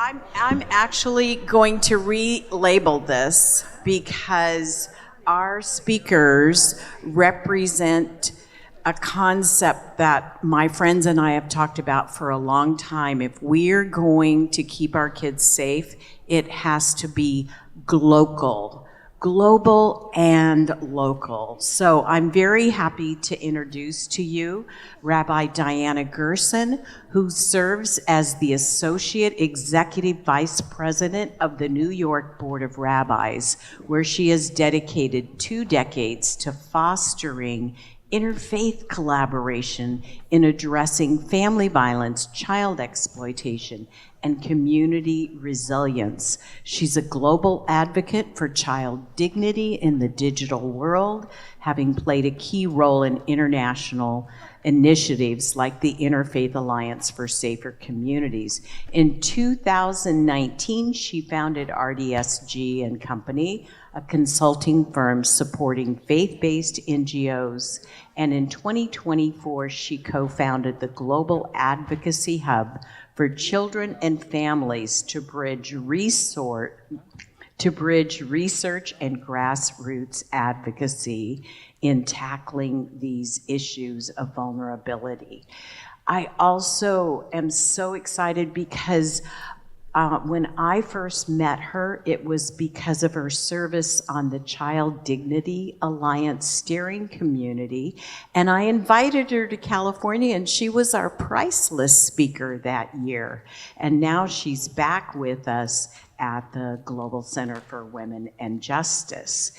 I'm actually going to relabel this because our speakers represent a concept that my friends and I have talked about for a long time. If we're going to keep our kids safe, it has to be global and local. So I'm very happy to introduce to you Rabbi Diana Gerson, who serves as the Associate Executive Vice President of the New York Board of Rabbis, where she has dedicated 2 decades to fostering interfaith collaboration in addressing family violence, child exploitation, and community resilience. She's a global advocate for child dignity in the digital world, having played a key role in international initiatives like the Interfaith Alliance for Safer Communities. In 2019, she founded RDSG and Company, a consulting firm supporting faith-based NGOs. And in 2024, she co-founded the Global Advocacy Hub for Children and Families to bridge research and grassroots advocacy in tackling these issues of vulnerability. I also am so excited because when I first met her, it was because of her service on the Child Dignity Alliance steering community. And I invited her to California, and she was our priceless speaker that year. And now she's back with us at the Global Center for Women and Justice.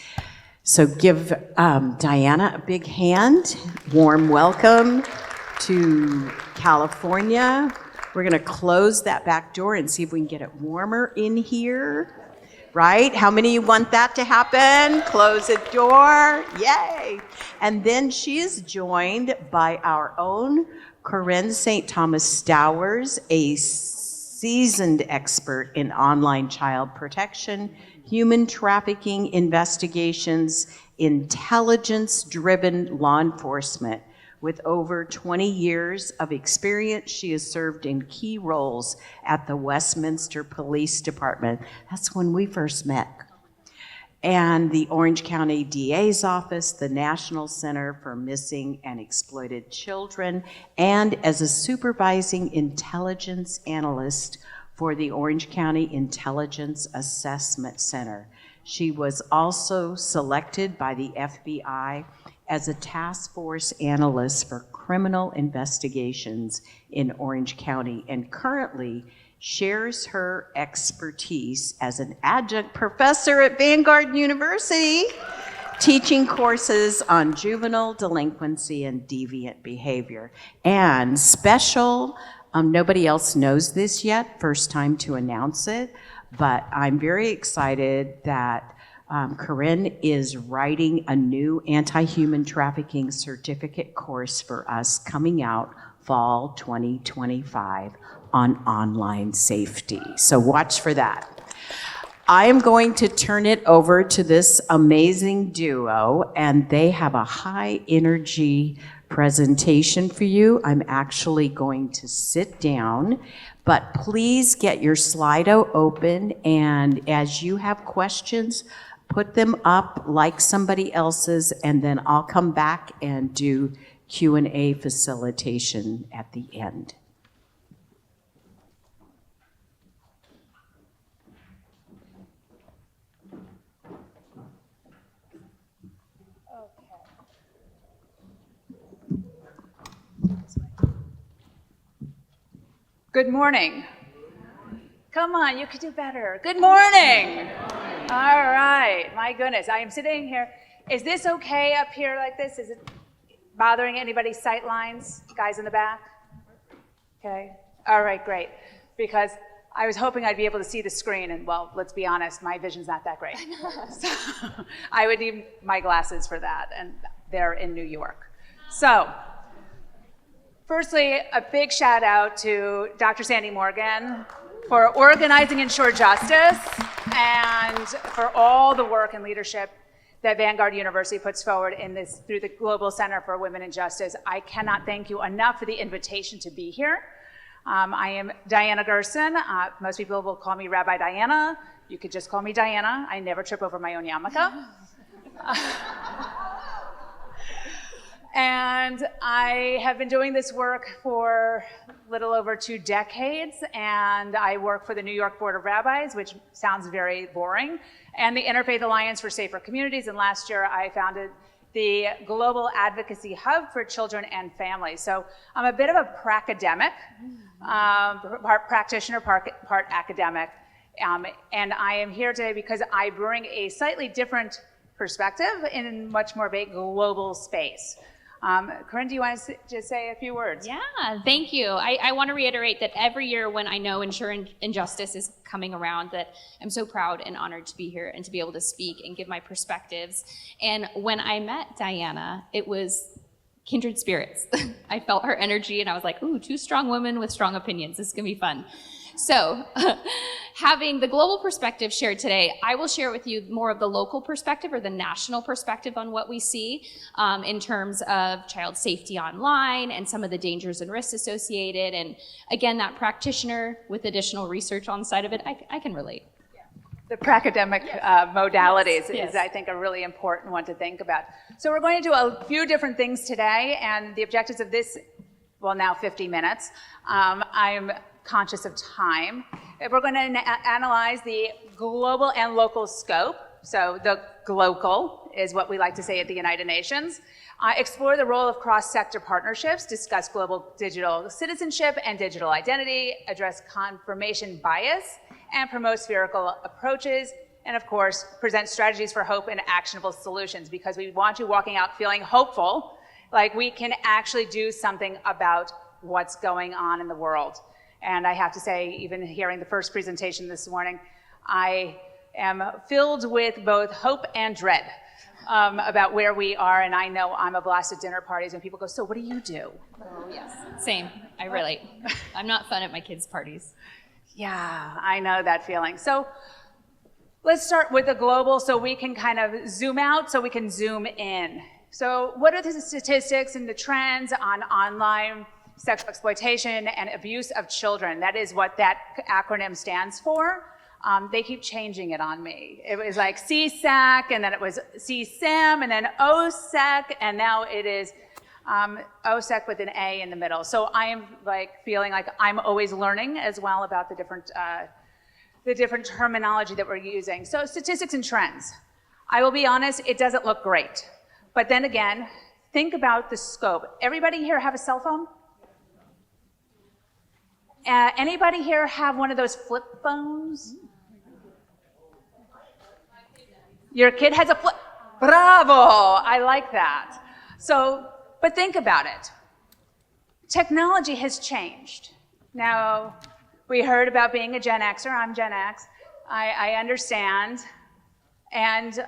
So give Diana a big hand. Warm welcome to California. We're going to close that back door and see if we can get it warmer in here, right? How many of you want that to happen? Close the door. Yay. And then she is joined by our own Corrine St. Thomas-Stowers, a seasoned expert in online child protection, human trafficking investigations, intelligence-driven law enforcement. With over 20 years of experience, she has served in key roles at the Westminster Police Department. That's when we first met. And the Orange County DA's office, the National Center for Missing and Exploited Children, and as a supervising intelligence analyst for the Orange County Intelligence Assessment Center. She was also selected by the FBI as a task force analyst for criminal investigations in Orange County, and currently shares her expertise as an adjunct professor at Vanguard University, teaching courses on juvenile delinquency and deviant behavior. And special, nobody else knows this yet, first time to announce it, but I'm very excited that Corrine is writing a new anti-human trafficking certificate course for us coming out fall 2025 on online safety. So watch for that. I am going to turn it over to this amazing duo, and they have a high energy presentation for you. I'm actually going to sit down, but please get your Slido open, and as you have questions, put them up like somebody else's, and then I'll come back and do Q&A facilitation at the end. Good morning. Come on, you could do better. Good morning. All right, my goodness, I am sitting here. Is this okay up here like this? Is it bothering anybody's sight lines? Guys in the back? Okay, all right, great. Because I was hoping I'd be able to see the screen, and well, let's be honest, my vision's not that great. So I would need my glasses for that, and they're in New York. So, firstly, a big shout out to Dr. Sandy Morgan for organizing Ensure Justice and for all the work and leadership that Vanguard University puts forward in this through the Global Center for Women and Justice. I cannot thank you enough for the invitation to be here. I am Diana Gerson. Most people will call me Rabbi Diana. You could just call me Diana. I never trip over my own yarmulke. And I have been doing this work for a little over 2 decades, and I work for the New York Board of Rabbis, which sounds very boring, and the Interfaith Alliance for Safer Communities, and last year I founded the Global Advocacy Hub for Children and Families. So I'm a bit of a pracademic, part practitioner, part academic, and I am here today because I bring a slightly different perspective in much more of a global space. Corrine, do you want to just say a few words? Yeah, thank you. I want to reiterate that every year when I know Ensure Injustice is coming around, that I'm so proud and honored to be here and to be able to speak and give my perspectives. And when I met Diana, it was kindred spirits. I felt her energy and I was like, ooh, 2 strong women with strong opinions. This is going to be fun. So having the global perspective shared today, I will share with you more of the local perspective or the national perspective on what we see in terms of child safety online and some of the dangers and risks associated. And again, that practitioner with additional research on the side of it, I can relate. The pracademic modalities Yes. is, I think, a really important one to think about. So we're going to do a few different things today, and the objectives of this, well, now 50 minutes. I'm conscious of time. We're going to analyze the global and local scope. So the glocal is what we like to say at the United Nations. Explore the role of cross-sector partnerships, discuss global digital citizenship and digital identity, address confirmation bias, and promote spherical approaches, and of course, present strategies for hope and actionable solutions, because we want you walking out feeling hopeful, like we can actually do something about what's going on in the world. And I have to say, even hearing the first presentation this morning, I am filled with both hope and dread about where we are. And I know I'm a blast at dinner parties when people go, so what do you do? Oh, yes. Same. I relate. I'm not fun at my kids' parties. Yeah, I know that feeling. So let's start with the global so we can kind of zoom out so we can zoom in. So what are the statistics and the trends on online sexual exploitation and abuse of children? That is what that acronym stands for. They keep changing it on me. It was like CSAC, and then it was CSIM, and then OSEC, and now it is OSEC with an A in the middle. So I am like feeling like I'm always learning as well about the different terminology that we're using. So statistics and trends. I will be honest, it doesn't look great. But then again, think about the scope. Everybody here have a cell phone? Anybody here have one of those flip phones? Your kid has a flip. Bravo! I like that. So, but think about it. Technology has changed. Now, we heard about being a Gen Xer. I'm Gen X. I understand. And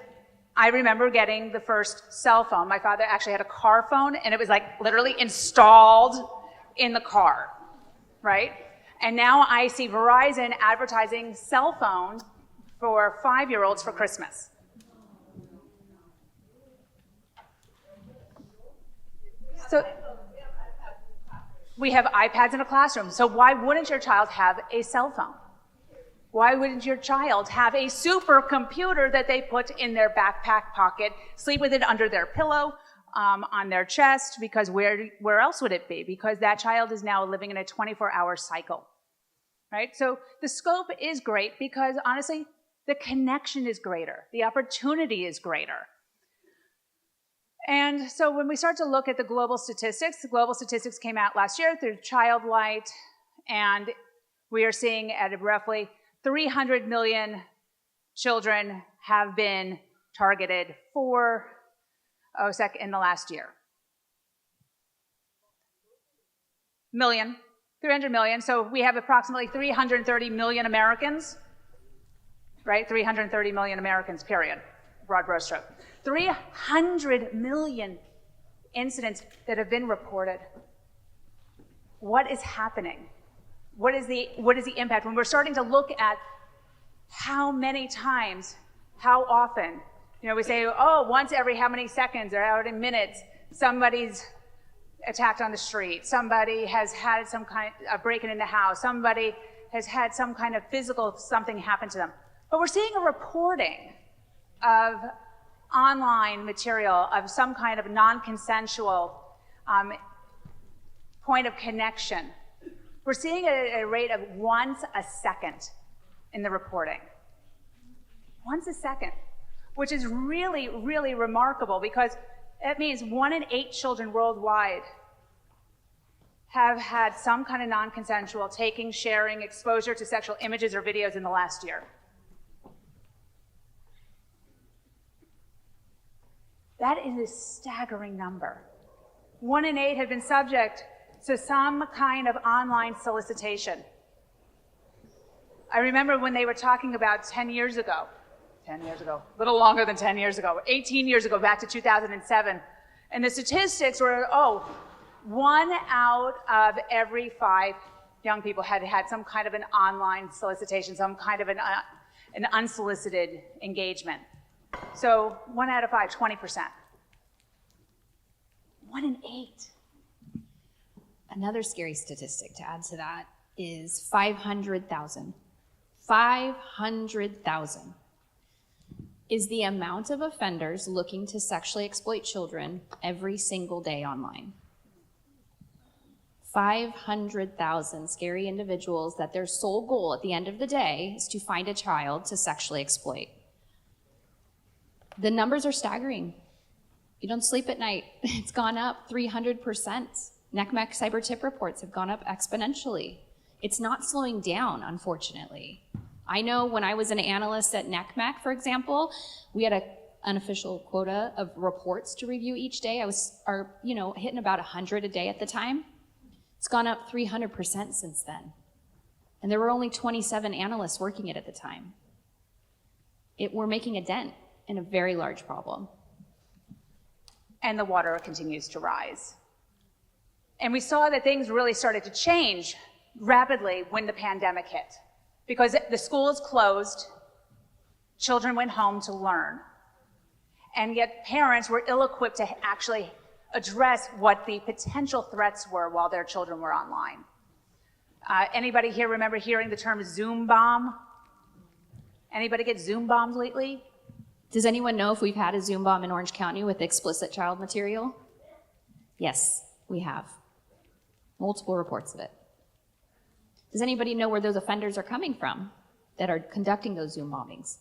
I remember getting the first cell phone. My father actually had a car phone, and it was like literally installed in the car. Right? And now I see Verizon advertising cell phone for 5-year-olds for Christmas. So we have iPads in a classroom. So why wouldn't your child have a cell phone? Why wouldn't your child have a supercomputer that they put in their backpack pocket, sleep with it under their pillow, on their chest, because where else would it be? Because that child is now living in a 24-hour cycle, right? So the scope is great because honestly, the connection is greater. The opportunity is greater. And so when we start to look at the global statistics came out last year through Childlight, and we are seeing at roughly 300 million children have been targeted for OSEC in the last year. 300 million. So we have approximately 330 million Americans, right? 330 million Americans, period. Broad brush stroke. 300 million incidents that have been reported. What is happening? What is the impact? When we're starting to look at how many times, how often, you know, we say, oh, once every how many seconds or how many minutes somebody's attacked on the street, somebody has had some kind of break-in in the house, somebody has had some kind of physical something happen to them. But we're seeing a reporting of online material of some kind of non-consensual point of connection. We're seeing a rate of once a second in the reporting. Once a second, which is really, really remarkable because it means 1 in 8 children worldwide have had some kind of non-consensual taking, sharing, exposure to sexual images or videos in the last year. That is a staggering number. 1 in 8 have been subject to some kind of online solicitation. I remember when they were talking about 10 years ago, a little longer than 10 years ago, 18 years ago, back to 2007, and the statistics were, 1 out of every 5 young people had had some kind of an online solicitation, some kind of an unsolicited engagement. So 1 out of 5, 20%. 1 in 8. Another scary statistic to add to that is 500,000. 500,000 is the amount of offenders looking to sexually exploit children every single day online. 500,000 scary individuals that their sole goal at the end of the day is to find a child to sexually exploit. The numbers are staggering. You don't sleep at night. It's gone up 300%. NCMEC cyber tip reports have gone up exponentially. It's not slowing down, unfortunately. I know when I was an analyst at NCMEC, for example, we had an unofficial quota of reports to review each day. I was hitting about 100 a day at the time. It's gone up 300% since then. And there were only 27 analysts working it at the time. We're making a dent in a very large problem. And the water continues to rise. And we saw that things really started to change rapidly when the pandemic hit. Because the schools closed, children went home to learn. And yet parents were ill-equipped to actually address what the potential threats were while their children were online. Anybody here remember hearing the term Zoom bomb? Anybody get Zoom bombed lately? Does anyone know if we've had a Zoom bomb in Orange County with explicit child material? Yes, we have. Multiple reports of it. Does anybody know where those offenders are coming from that are conducting those Zoom bombings?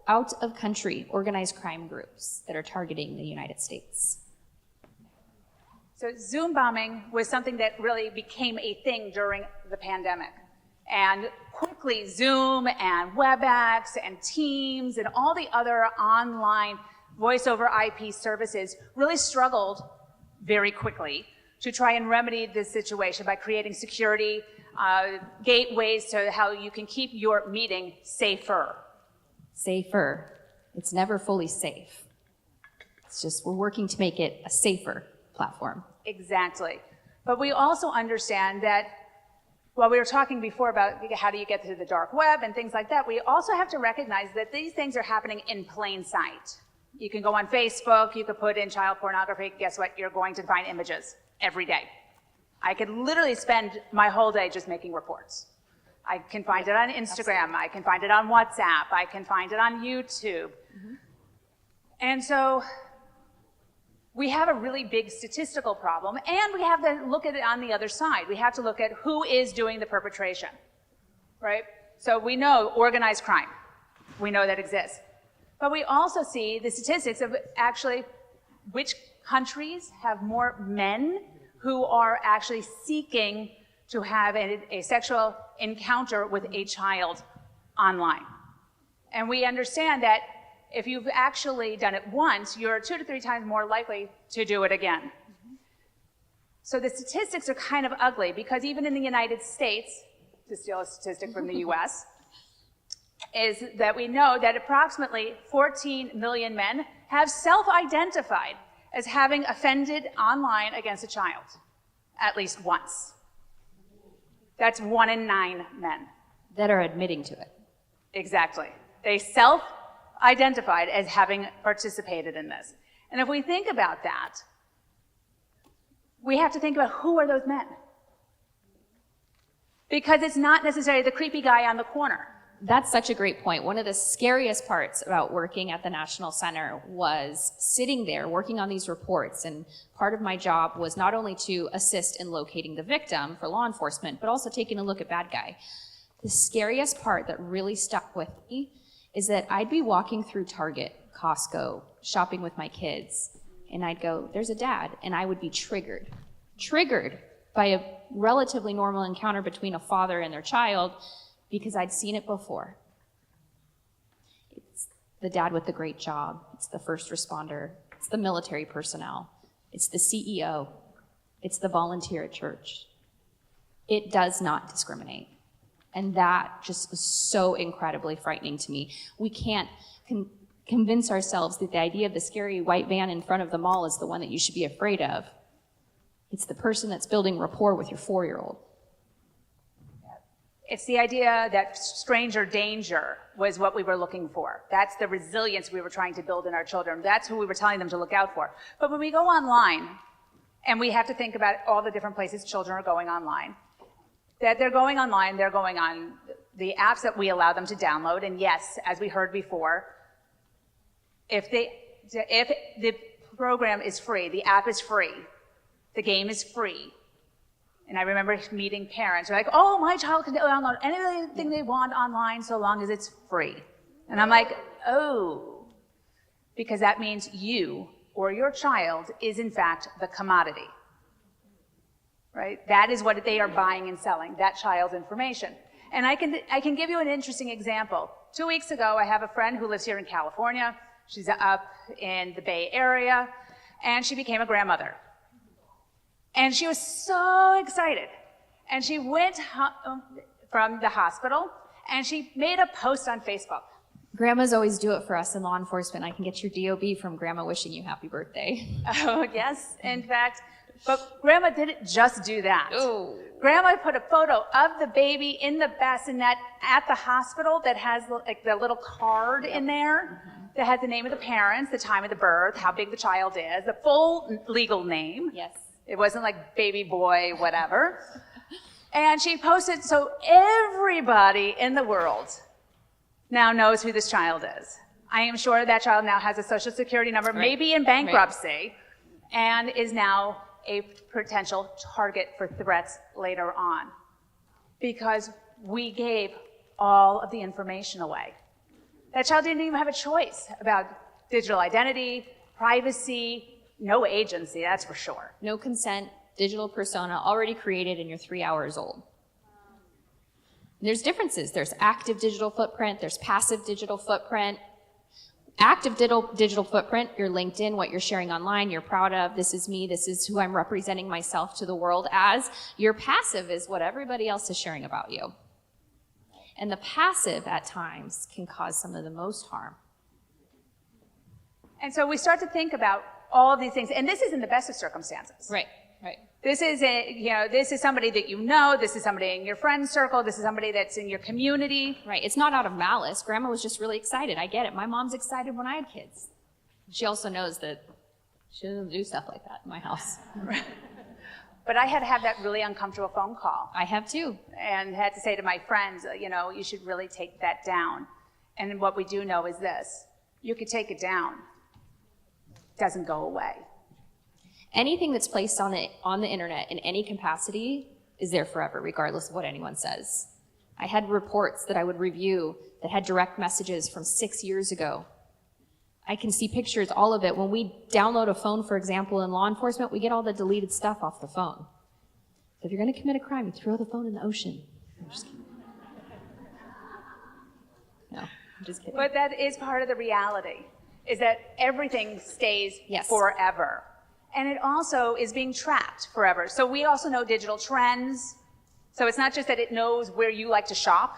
Out of country organized crime groups that are targeting the United States. So Zoom bombing was something that really became a thing during the pandemic. And quickly Zoom and WebEx and Teams and all the other online voice over IP services really struggled very quickly to try and remedy this situation by creating security gateways to how you can keep your meeting safer. Safer. It's never fully safe. It's just we're working to make it a safer platform. Exactly. But we also understand that while we were talking before about how do you get to the dark web and things like that, we also have to recognize that these things are happening in plain sight. You can go on Facebook, you could put in child pornography, guess what? You're going to find images every day. I could literally spend my whole day just making reports. I can find it on Instagram, I can find it on WhatsApp, I can find it on YouTube. Mm-hmm. And so we have a really big statistical problem, and we have to look at it on the other side. We have to look at who is doing the perpetration, right? So we know organized crime. We know that exists. But we also see the statistics of actually which countries have more men who are actually seeking to have a sexual encounter with a child online. And we understand that if you've actually done it once, you're 2 to 3 times more likely to do it again. Mm-hmm. So the statistics are kind of ugly because even in the United States, to steal a statistic from the US, is that we know that approximately 14 million men have self-identified as having offended online against a child at least once. That's 1 in 9 men. That are admitting to it. Exactly. They self-identified as having participated in this. And if we think about that, we have to think about who are those men? Because it's not necessarily the creepy guy on the corner. That's such a great point. One of the scariest parts about working at the National Center was sitting there working on these reports. And part of my job was not only to assist in locating the victim for law enforcement, but also taking a look at bad guy. The scariest part that really stuck with me is that I'd be walking through Target, Costco, shopping with my kids, and I'd go, there's a dad, and I would be triggered by a relatively normal encounter between a father and their child, because I'd seen it before. It's the dad with the great job. It's the first responder. It's the military personnel. It's the CEO. It's the volunteer at church. It does not discriminate. And that just is so incredibly frightening to me. We can't convince ourselves that the idea of the scary white van in front of the mall is the one that you should be afraid of. It's the person that's building rapport with your 4-year-old. It's the idea that stranger danger was what we were looking for. That's the resilience we were trying to build in our children. That's who we were telling them to look out for. But when we go online, and we have to think about all the different places children are going online, that they're going online, they're going on the apps that we allow them to download. And yes, as we heard before, if the program is free, the app is free, the game is free. And I remember meeting parents who are like, oh, my child can download anything they want online so long as it's free. And I'm like, oh, because that means you or your child is in fact the commodity, right? That is what they are buying and selling, that child's information. And I can give you an interesting example. 2 weeks ago, I have a friend who lives here in California. She's up in the Bay Area, and she became a grandmother. And she was so excited. And she went from the hospital, and she made a post on Facebook. Grandmas always do it for us in law enforcement. I can get your DOB from Grandma wishing you happy birthday. Oh, yes, in fact. But Grandma didn't just do that. Oh. Grandma put a photo of the baby in the bassinet at the hospital that has like the little card in there that has the name of the parents, the time of the birth, how big the child is, the full legal name. Yes. It wasn't like baby boy, whatever. And she posted, so everybody in the world now knows who this child is. I am sure that child now has a social security number, right. maybe in bankruptcy, and is now a potential target for threats later on. Because we gave all of the information away. That child didn't even have a choice about digital identity, privacy, no agency, that's for sure. No consent, digital persona already created, and you're 3 hours old. There's differences. There's active digital footprint, there's passive digital footprint. Active digital footprint, your LinkedIn, what you're sharing online, you're proud of, this is me, this is who I'm representing myself to the world as. Your passive is what everybody else is sharing about you. And the passive at times can cause some of the most harm. And so we start to think about all of these things, and this is in the best of circumstances. Right, right. This is this is somebody that you know, this is somebody in your friend circle, this is somebody that's in your community. Right, it's not out of malice. Grandma was just really excited. I get it. My mom's excited when I had kids. She also knows that she doesn't do stuff like that in my house. But I had to have that really uncomfortable phone call. I have too. And had to say to my friends, you should really take that down. And what we do know is this, you could take it down. It doesn't go away. Anything that's placed on the internet in any capacity is there forever, regardless of what anyone says. I had reports that I would review that had direct messages from 6 years ago. I can see pictures, all of it. When we download a phone, for example, in law enforcement, we get all the deleted stuff off the phone. So if you're going to commit a crime, you throw the phone in the ocean. I'm just kidding. No, I'm just kidding. But that is part of the reality, is that everything stays Yes. forever. And it also is being tracked forever. So we also know digital trends. So it's not just that it knows where you like to shop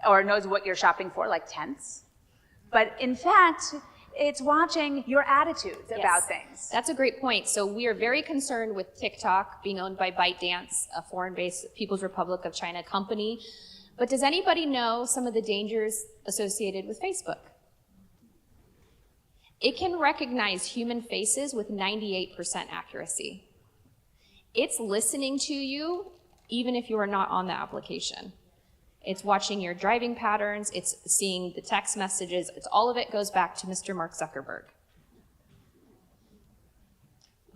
or knows what you're shopping for, like tents. But in fact, it's watching your attitudes about things. That's a great point. So we are very concerned with TikTok being owned by ByteDance, a foreign-based People's Republic of China company. But does anybody know some of the dangers associated with Facebook? It can recognize human faces with 98% accuracy. It's listening to you even if you are not on the application. It's watching your driving patterns, it's seeing the text messages, all of it goes back to Mr. Mark Zuckerberg.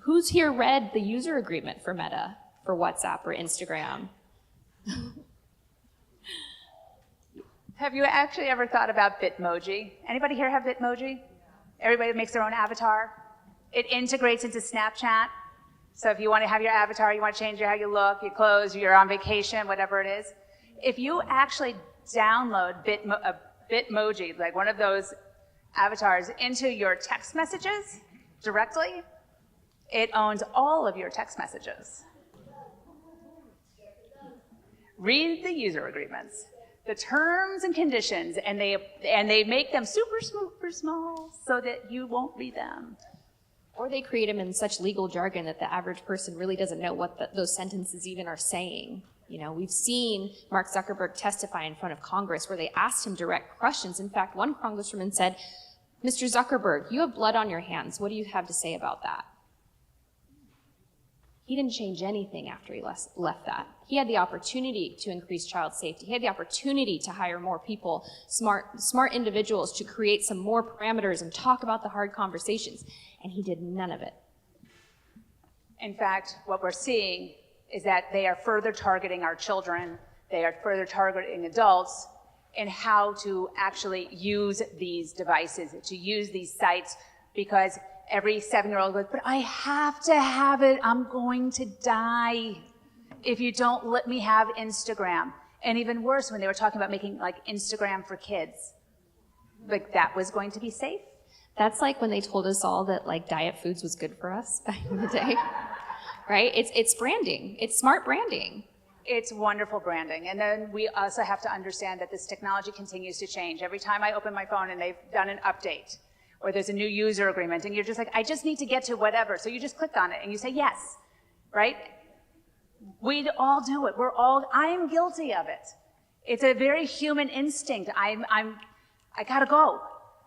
Who's here read the user agreement for Meta, for WhatsApp or Instagram? Have you actually ever thought about Bitmoji? Anybody here have Bitmoji? Everybody makes their own avatar. It integrates into Snapchat. So if you want to have your avatar, you want to change how you look, your clothes, you're on vacation, whatever it is. If you actually download Bitmoji, like one of those avatars, into your text messages directly, it owns all of your text messages. Read the user agreements, the terms and conditions, and they make them super small so that you won't read them. Or they create them in such legal jargon that the average person really doesn't know what those sentences even are saying. You know, we've seen Mark Zuckerberg testify in front of Congress where they asked him direct questions. In fact, one congresswoman said, "Mr. Zuckerberg, you have blood on your hands. What do you have to say about that?" He didn't change anything after he left that. He had the opportunity to increase child safety. He had the opportunity to hire more people, smart individuals, to create some more parameters and talk about the hard conversations, and he did none of it. In fact, what we're seeing is that they are further targeting our children, they are further targeting adults in how to actually use these devices, to use these sites, because every 7-year-old goes, "But I have to have it, I'm going to die if you don't let me have Instagram." And even worse, when they were talking about making like Instagram for kids, like that was going to be safe. That's like when they told us all that like diet foods was good for us back in the day, right? It's branding, it's smart branding. It's wonderful branding. And then we also have to understand that this technology continues to change. Every time I open my phone and they've done an update, or there's a new user agreement, and you're just like, I just need to get to whatever. So you just click on it and you say yes, right? We all do it. I'm guilty of it. It's a very human instinct. I gotta go.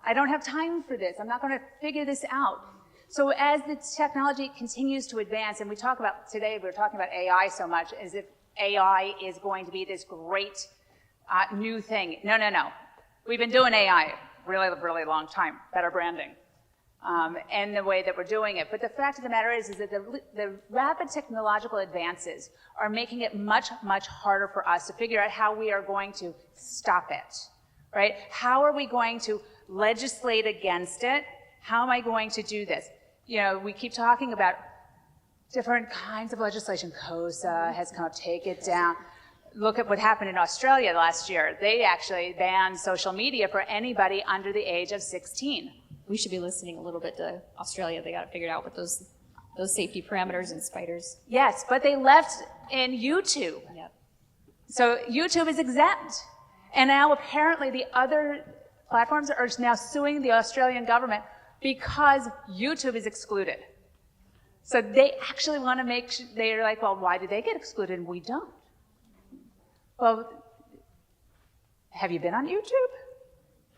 I don't have time for this. I'm not gonna figure this out. So as the technology continues to advance, and today we're talking about AI so much, as if AI is going to be this great new thing. No. We've been doing AI really long time, better branding, and the way that we're doing it. But the fact of the matter is that the rapid technological advances are making it much harder for us to figure out how we are going to stop it, right? How are we going to legislate against it? How am I going to do this? You know, we keep talking about different kinds of legislation. COSA has come up, take it down. Look at what happened in Australia last year. They actually banned social media for anybody under the age of 16. We should be listening a little bit to Australia. They got it figured out with those safety parameters and spiders. Yes, but they left in YouTube. Yep. So YouTube is exempt. And now apparently the other platforms are now suing the Australian government because YouTube is excluded. So they actually want to they're like, well, why did they get excluded and we don't? Well, have you been on YouTube?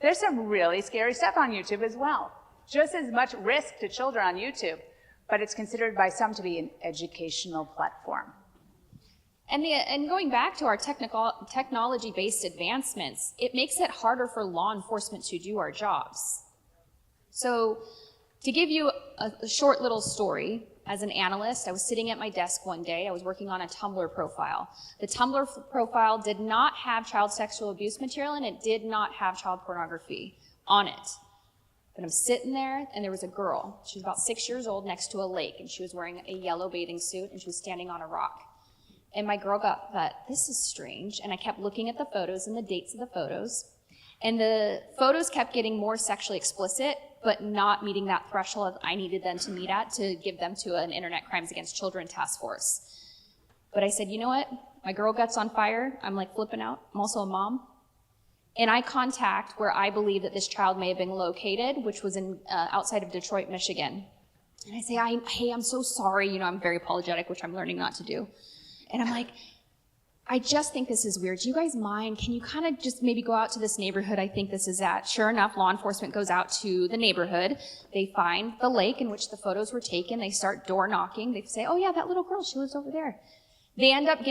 There's some really scary stuff on YouTube as well. Just as much risk to children on YouTube, but it's considered by some to be an educational platform. And going back to our technology-based advancements, it makes it harder for law enforcement to do our jobs. So to give you a short little story, as an analyst, I was sitting at my desk one day. I was working on a Tumblr profile. The Tumblr profile did not have child sexual abuse material, and it did not have child pornography on it. But I'm sitting there, and there was a girl. She was about 6 years old next to a lake, and she was wearing a yellow bathing suit, and she was standing on a rock. And my girl thought, this is strange. And I kept looking at the photos and the dates of the photos. And the photos kept getting more sexually explicit, but not meeting that threshold I needed them to meet at to give them to an Internet Crimes Against Children task force. But I said, you know what? My girl gut's on fire. I'm like flipping out. I'm also a mom. And I contact where I believe that this child may have been located, which was in outside of Detroit, Michigan. And I say, hey, I'm so sorry. You know, I'm very apologetic, which I'm learning not to do. And I'm like, I just think this is weird. Do you guys mind? Can you kind of just maybe go out to this neighborhood I think this is at? Sure enough, law enforcement goes out to the neighborhood. They find the lake in which the photos were taken. They start door knocking. They say, oh yeah, that little girl, she lives over there. They end up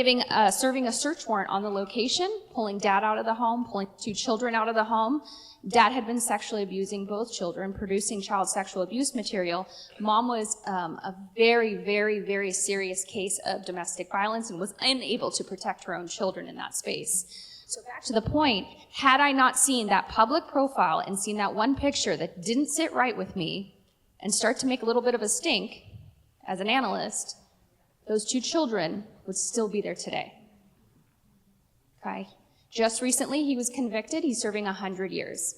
serving a search warrant on the location, pulling dad out of the home, pulling 2 children out of the home. Dad had been sexually abusing both children, producing child sexual abuse material. Mom was a very, very, very serious case of domestic violence and was unable to protect her own children in that space. So back to the point, had I not seen that public profile and seen that one picture that didn't sit right with me and start to make a little bit of a stink as an analyst, those 2 children would still be there today. Okay? Just recently, he was convicted. He's serving 100 years.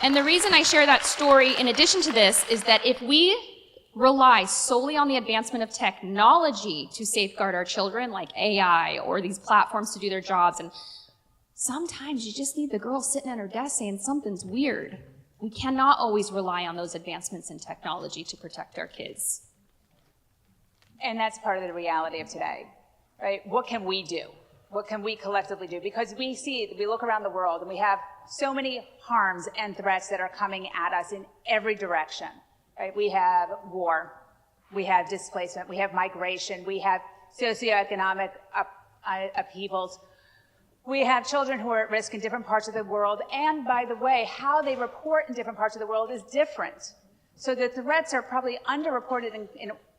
And the reason I share that story, in addition to this, is that if we rely solely on the advancement of technology to safeguard our children, like AI or these platforms to do their jobs, and sometimes you just need the girl sitting at her desk saying something's weird. We cannot always rely on those advancements in technology to protect our kids. And that's part of the reality of today, right? What can we do? What can we collectively do? Because we look around the world and we have so many harms and threats that are coming at us in every direction, right? We have war, we have displacement, we have migration, we have socioeconomic upheavals. We have children who are at risk in different parts of the world. And by the way, how they report in different parts of the world is different. So the threats are probably underreported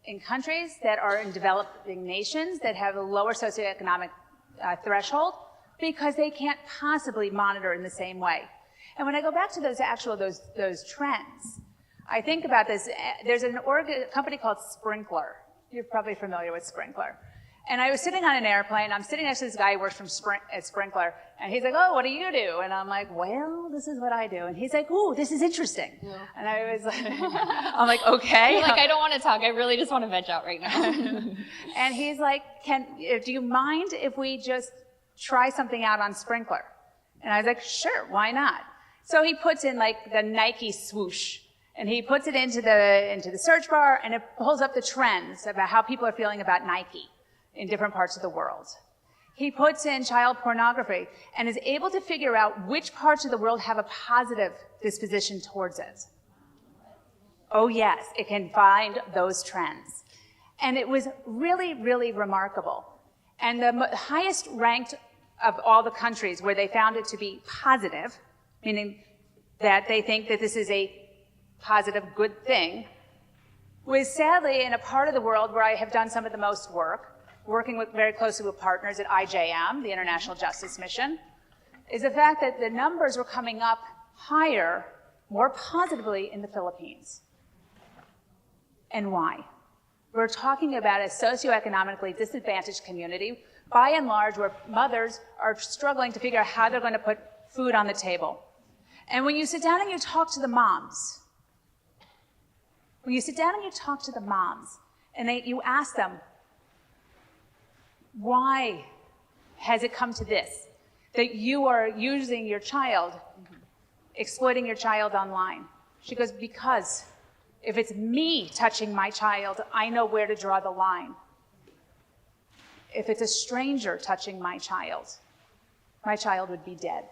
in countries that are in developing nations that have a lower socioeconomic threshold because they can't possibly monitor in the same way. And when I go back to those trends, I think about this. There's a company called Sprinkler. You're probably familiar with Sprinkler. And I was sitting on an airplane. I'm sitting next to this guy who works at Sprinkler. And he's like, oh, what do you do? And I'm like, well, this is what I do. And he's like, ooh, this is interesting. Yeah. And I was like, I'm like, okay. You're like, I don't want to talk. I really just want to veg out right now. And he's like, do you mind if we just try something out on Sprinkler? And I was like, sure, why not? So he puts in like the Nike swoosh. And he puts it into the search bar, and it pulls up the trends about how people are feeling about Nike in different parts of the world. He puts in child pornography and is able to figure out which parts of the world have a positive disposition towards it. Oh yes, it can find those trends. And it was really, really remarkable. And the highest ranked of all the countries where they found it to be positive, meaning that they think that this is a positive, good thing, was sadly in a part of the world where I have done some of the most work, working very closely with partners at IJM, the International Justice Mission, is the fact that the numbers were coming up higher, more positively in the Philippines. And why? We're talking about a socioeconomically disadvantaged community, by and large, where mothers are struggling to figure out how they're going to put food on the table. And when you sit down and you talk to the moms, and you ask them, why has it come to this? That you are using your child, exploiting your child online. She goes, because if it's me touching my child, I know where to draw the line. If it's a stranger touching my child would be dead.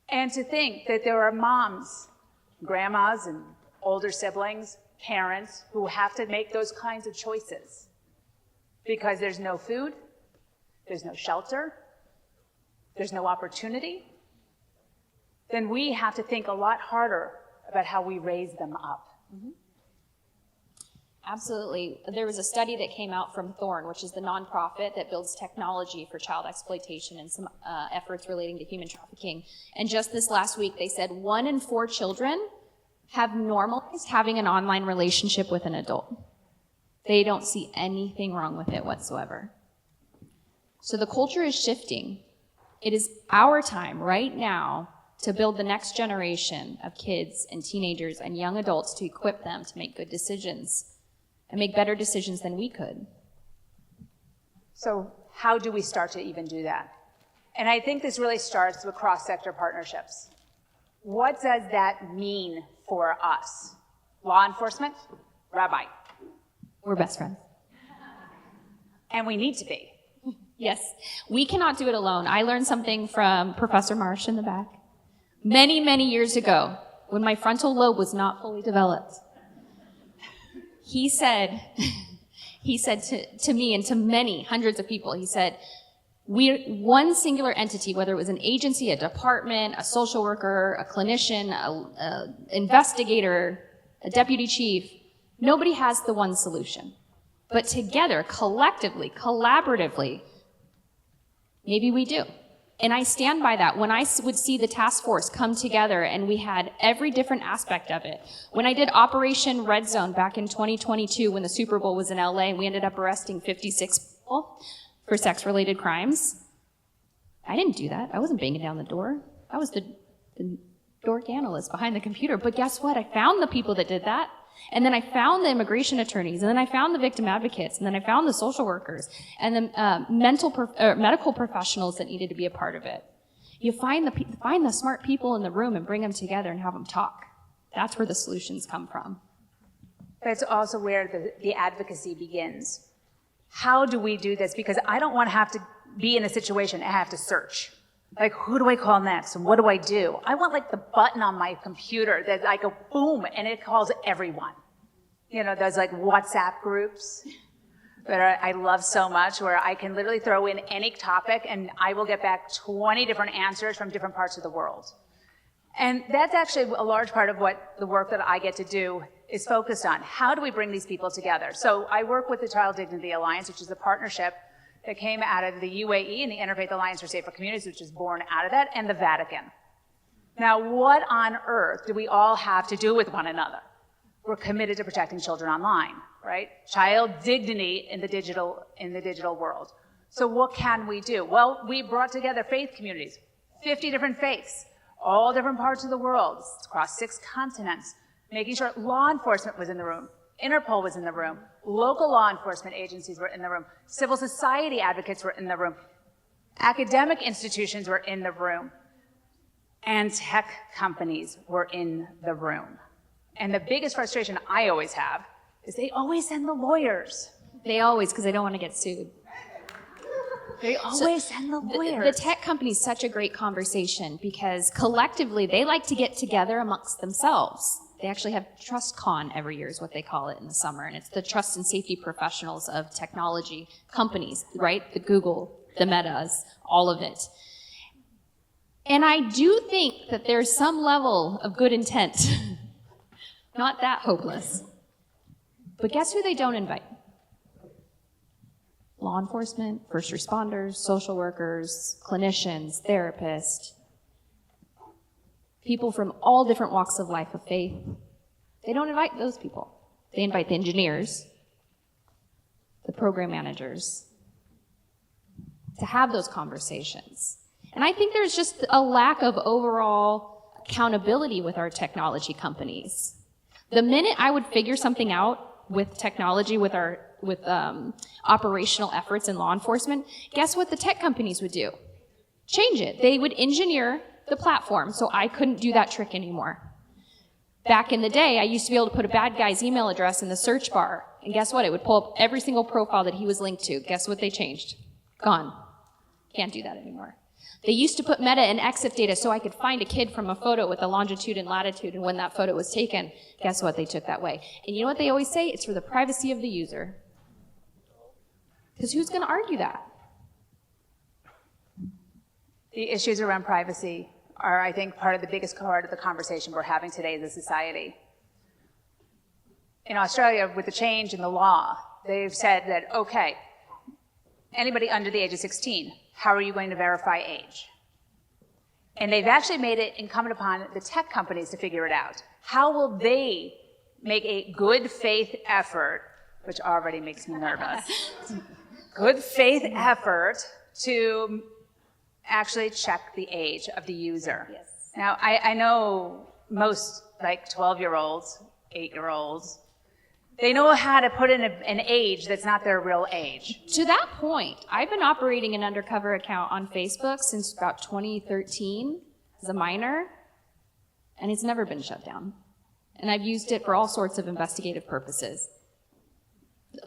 And to think that there are moms, grandmas, and older siblings, parents, who have to make those kinds of choices because there's no food, there's no shelter, there's no opportunity, then we have to think a lot harder about how we raise them up. Mm-hmm. Absolutely. There was a study that came out from Thorn, which is the nonprofit that builds technology for child exploitation and some efforts relating to human trafficking. And just this last week, they said 1 in 4 children have normalized having an online relationship with an adult. They don't see anything wrong with it whatsoever. So the culture is shifting. It is our time right now to build the next generation of kids and teenagers and young adults to equip them to make good decisions and make better decisions than we could. So how do we start to even do that? And I think this really starts with cross-sector partnerships. What does that mean for us? Law enforcement, Rabbi. We're best friends. And we need to be. Yes, we cannot do it alone. I learned something from Professor Marsh in the back many, many years ago when my frontal lobe was not fully developed. He said to me and to many hundreds of people, he said, we're one singular entity, whether it was an agency, a department, a social worker, a clinician, a investigator, a deputy chief, nobody has the one solution. But together, collectively, collaboratively, maybe we do. And I stand by that. When I would see the task force come together and we had every different aspect of it. When I did Operation Red Zone back in 2022 when the Super Bowl was in LA and we ended up arresting 56 people for sex-related crimes, I didn't do that. I wasn't banging down the door. I was the dork analyst behind the computer. But guess what? I found the people that did that. And then I found the immigration attorneys, and then I found the victim advocates, and then I found the social workers, and the medical professionals that needed to be a part of it. You find the smart people in the room and bring them together and have them talk. That's where the solutions come from. That's also where the advocacy begins. How do we do this? Because I don't want to have to be in a situation and have to search. Like, who do I call next? And what do I do? I want like the button on my computer that I go boom and it calls everyone. You know, those like WhatsApp groups that I love so much where I can literally throw in any topic and I will get back 20 different answers from different parts of the world. And that's actually a large part of what the work that I get to do is focused on. How do we bring these people together? So I work with the Child Dignity Alliance, which is a partnership that came out of the UAE and the Interfaith Alliance for Safer Communities, which is born out of that, and the Vatican. Now, what on earth do we all have to do with one another? We're committed to protecting children online, right? Child dignity in the digital world. So what can we do? Well, we brought together faith communities, 50 different faiths, all different parts of the world, across 6 continents, making sure law enforcement was in the room, Interpol was in the room, local law enforcement agencies were in the room, civil society advocates were in the room, academic institutions were in the room, and tech companies were in the room. And the biggest frustration I always have is they always send the lawyers. They always, because they don't want to get sued. They always send the lawyers. The tech company is such a great conversation because collectively they like to get together amongst themselves. They actually have TrustCon every year is what they call it in the summer. And it's the trust and safety professionals of technology companies, right? The Google, the Metas, all of it. And I do think that there's some level of good intent. Not that hopeless. But guess who they don't invite? Law enforcement, first responders, social workers, clinicians, therapists, people from all different walks of life of faith. They don't invite those people. They invite the engineers, the program managers, to have those conversations. And I think there's just a lack of overall accountability with our technology companies. The minute I would figure something out with technology, with operational efforts in law enforcement, guess what the tech companies would do? Change it. They would engineer the platform so I couldn't do that trick anymore. Back in the day, I used to be able to put a bad guy's email address in the search bar, and guess what? It would pull up every single profile that he was linked to. Guess what they changed? Gone. Can't do that anymore. They used to put meta and EXIF data so I could find a kid from a photo with a longitude and latitude and when that photo was taken. Guess what? They took that way. And you know what they always say? It's for the privacy of the user. Because who's going to argue that? The issues around privacy are, I think, part of the biggest part of the conversation we're having today as a society. In Australia, with the change in the law, they've said that, okay, anybody under the age of 16, how are you going to verify age? And they've actually made it incumbent upon the tech companies to figure it out. How will they make a good faith effort, which already makes me nervous, good faith effort to actually check the age of the user? Yes. Now, I know most like 12-year-olds, 8-year-olds, they know how to put in an age that's not their real age. To that point, I've been operating an undercover account on Facebook since about 2013 as a minor, and it's never been shut down. And I've used it for all sorts of investigative purposes.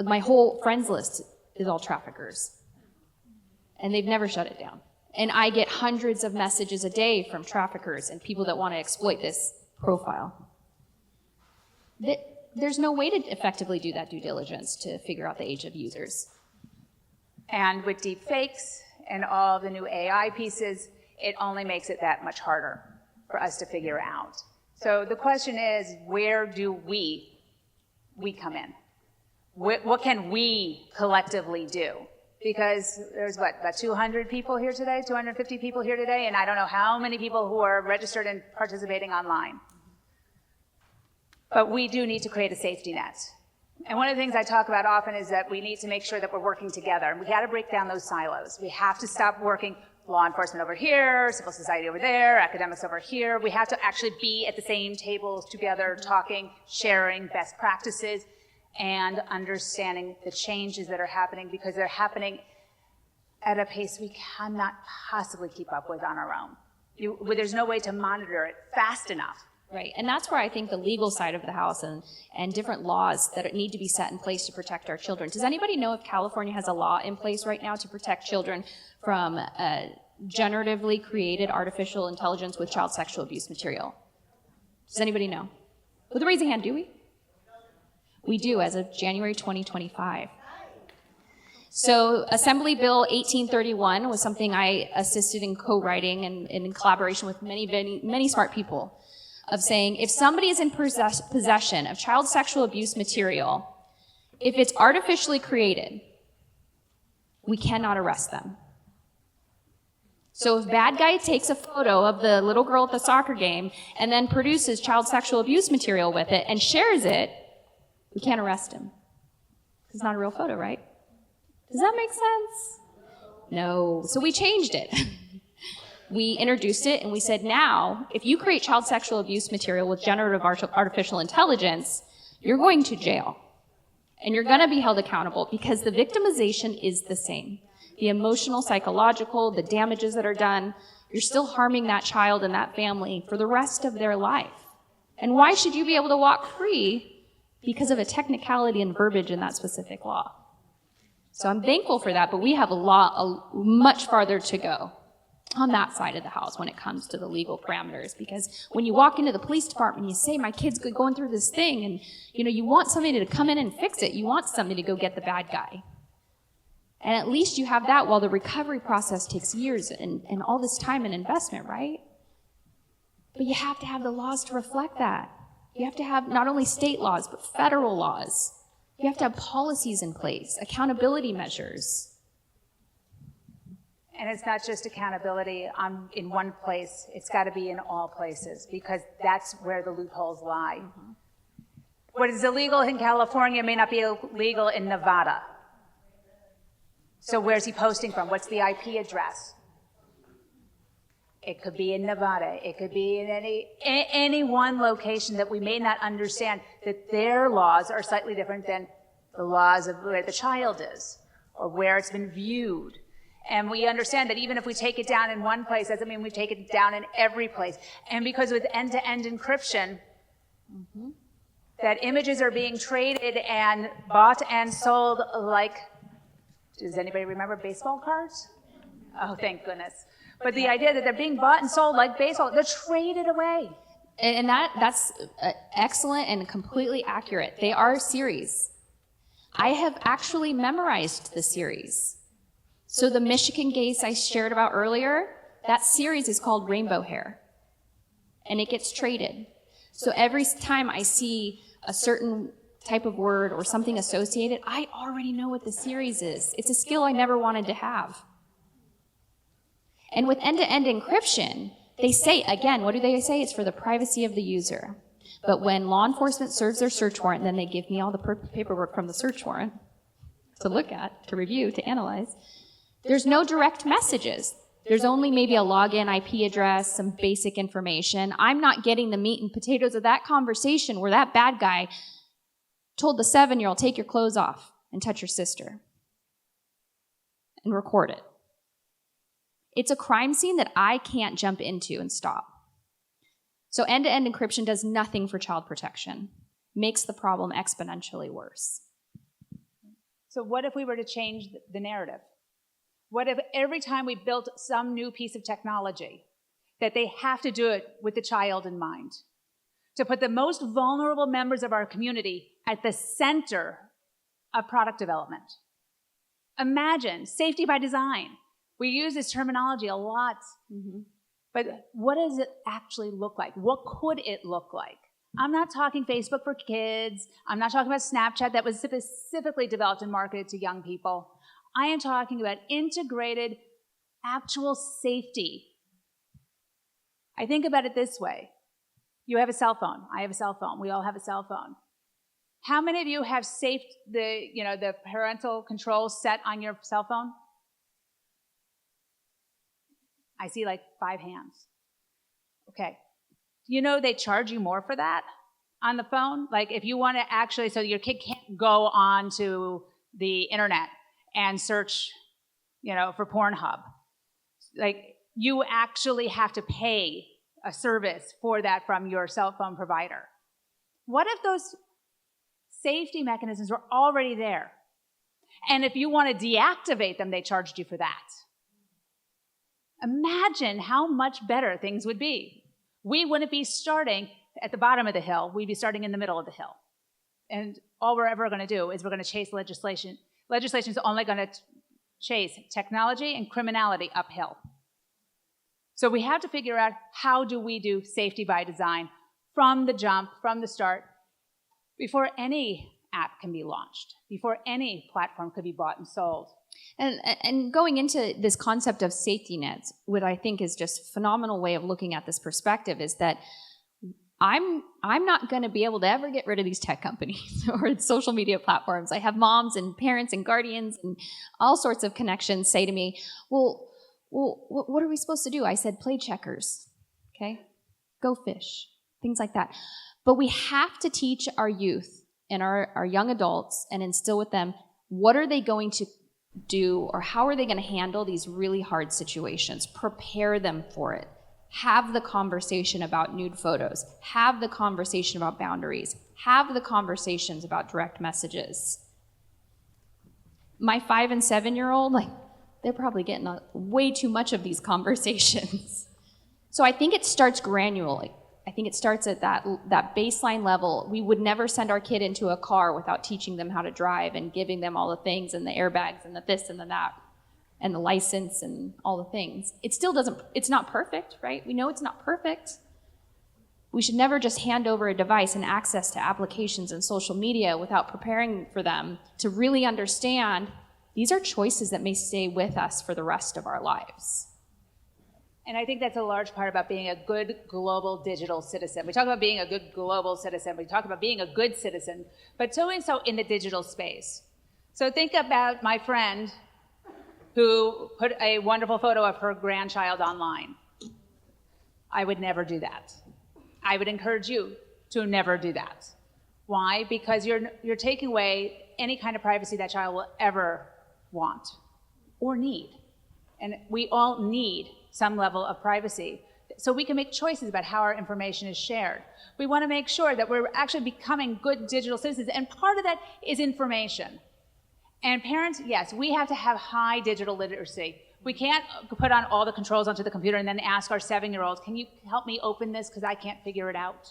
My whole friends list is all traffickers. And they've never shut it down. And I get hundreds of messages a day from traffickers and people that want to exploit this profile. There's no way to effectively do that due diligence to figure out the age of users. And with deep fakes and all the new AI pieces, it only makes it that much harder for us to figure out. So the question is, where do we come in? What can we collectively do? Because there's about 200 people here today, 250 people here today, and I don't know how many people who are registered and participating online. But we do need to create a safety net. And one of the things I talk about often is that we need to make sure that we're working together, and we got to break down those silos. We have to stop working law enforcement over here, civil society over there, academics over here. We have to actually be at the same tables together, talking, sharing best practices, and understanding the changes that are happening, because they're happening at a pace we cannot possibly keep up with on our own. There's no way to monitor it fast enough. Right, and that's where I think the legal side of the house and different laws that need to be set in place to protect our children. Does anybody know if California has a law in place right now to protect children from generatively created artificial intelligence with child sexual abuse material? Does anybody know? With a raising hand, do we? We do, as of January 2025. So Assembly Bill 1831 was something I assisted in co-writing and in collaboration with many smart people, of saying if somebody is in possession of child sexual abuse material, if it's artificially created, we cannot arrest them. So if bad guy takes a photo of the little girl at the soccer game and then produces child sexual abuse material with it and shares it, we can't arrest him. It's not a real photo, right? Does that make sense? No. So we changed it. We introduced it and we said, now, if you create child sexual abuse material with generative artificial intelligence, you're going to jail. And you're going to be held accountable because the victimization is the same. The emotional, psychological, the damages that are done, you're still harming that child and that family for the rest of their life. And why should you be able to walk free because of a technicality and verbiage in that specific law? So I'm thankful for that, but we have much farther to go on that side of the house when it comes to the legal parameters. Because when you walk into the police department, you say, my kid's going through this thing, and you want somebody to come in and fix it. You want somebody to go get the bad guy. And at least you have that while the recovery process takes years and all this time and investment, right? But you have to have the laws to reflect that. You have to have not only state laws, but federal laws. You have to have policies in place, accountability measures. And it's not just accountability in one place, it's got to be in all places, because that's where the loopholes lie. Mm-hmm. What is illegal in California may not be illegal in Nevada. So where's he posting from? What's the IP address? It could be in Nevada. It could be in any one location that we may not understand, that their laws are slightly different than the laws of where the child is or where it's been viewed. And we understand that even if we take it down in one place, doesn't mean we take it down in every place. And because with end-to-end encryption, that images are being traded and bought and sold like, does anybody remember baseball cards? Oh, thank goodness. But the idea that they're being bought and sold like baseball, they're traded away. And that's excellent and completely accurate. They are series. I have actually memorized the series. So the Michigan case I shared about earlier, that series is called Rainbow Hair. And it gets traded. So every time I see a certain type of word or something associated, I already know what the series is. It's a skill I never wanted to have. And with end-to-end encryption, they say, again, what do they say? It's for the privacy of the user. But when law enforcement serves their search warrant, then they give me all the paperwork from the search warrant to look at, to review, to analyze. There's no direct messages. There's only maybe a login IP address, some basic information. I'm not getting the meat and potatoes of that conversation where that bad guy told the 7-year-old, take your clothes off and touch your sister and record it. It's a crime scene that I can't jump into and stop. So end-to-end encryption does nothing for child protection, makes the problem exponentially worse. So what if we were to change the narrative? What if every time we built some new piece of technology, that they have to do it with the child in mind? To put the most vulnerable members of our community at the center of product development. Imagine safety by design. We use this terminology a lot, but what does it actually look like? What could it look like? I'm not talking Facebook for kids. I'm not talking about Snapchat that was specifically developed and marketed to young people. I am talking about integrated, actual safety. I think about it this way. You have a cell phone. I have a cell phone. We all have a cell phone. How many of you have the parental controls set on your cell phone? I see like 5 hands. Okay. You know they charge you more for that on the phone? Like if you want to actually, so your kid can't go on to the internet and search, for Pornhub. Like you actually have to pay a service for that from your cell phone provider. What if those safety mechanisms were already there? And if you want to deactivate them, they charged you for that. Imagine how much better things would be. We wouldn't be starting at the bottom of the hill. We'd be starting in the middle of the hill. And all we're ever going to do is we're going to chase legislation. Legislation is only going to chase technology and criminality uphill. So we have to figure out how do we do safety by design from the jump, from the start, before any app can be launched, before any platform could be bought and sold. And going into this concept of safety nets, what I think is just a phenomenal way of looking at this perspective is that I'm not going to be able to ever get rid of these tech companies or social media platforms. I have moms and parents and guardians and all sorts of connections say to me, well, what are we supposed to do? I said, play checkers, okay? Go fish, things like that. But we have to teach our youth and our young adults and instill with them, what are they going to do or how are they going to handle these really hard situations? Prepare them for it. Have the conversation about nude photos. Have the conversation about boundaries. Have the conversations about direct messages. My 5 and 7-year-old, they're probably getting way too much of these conversations. So I think it starts granularly. I think it starts at that baseline level. We would never send our kid into a car without teaching them how to drive and giving them all the things and the airbags and the this and the that and the license and all the things. It's not perfect, right? We know it's not perfect. We should never just hand over a device and access to applications and social media without preparing for them to really understand these are choices that may stay with us for the rest of our lives. And I think that's a large part about being a good global digital citizen. We talk about being a good global citizen. We talk about being a good citizen, but doing so in the digital space. So think about my friend who put a wonderful photo of her grandchild online. I would never do that. I would encourage you to never do that. Why? Because you're taking away any kind of privacy that child will ever want or need. And we all need some level of privacy so we can make choices about how our information is shared. We want to make sure that we're actually becoming good digital citizens, and part of that is information. And parents, yes, we have to have high digital literacy. We can't put on all the controls onto the computer and then ask our 7-year-olds, can you help me open this because I can't figure it out?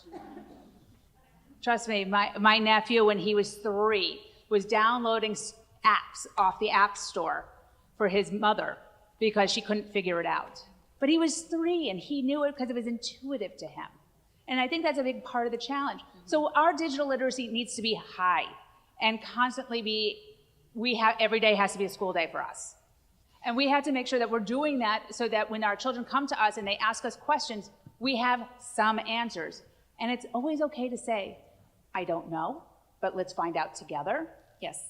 Trust me, my nephew, when he was 3, was downloading apps off the App Store for his mother because she couldn't figure it out. But he was 3 and he knew it because it was intuitive to him. And I think that's a big part of the challenge. So our digital literacy needs to be high and constantly every day has to be a school day for us. And we have to make sure that we're doing that so that when our children come to us and they ask us questions, we have some answers. And it's always okay to say, I don't know, but let's find out together. Yes.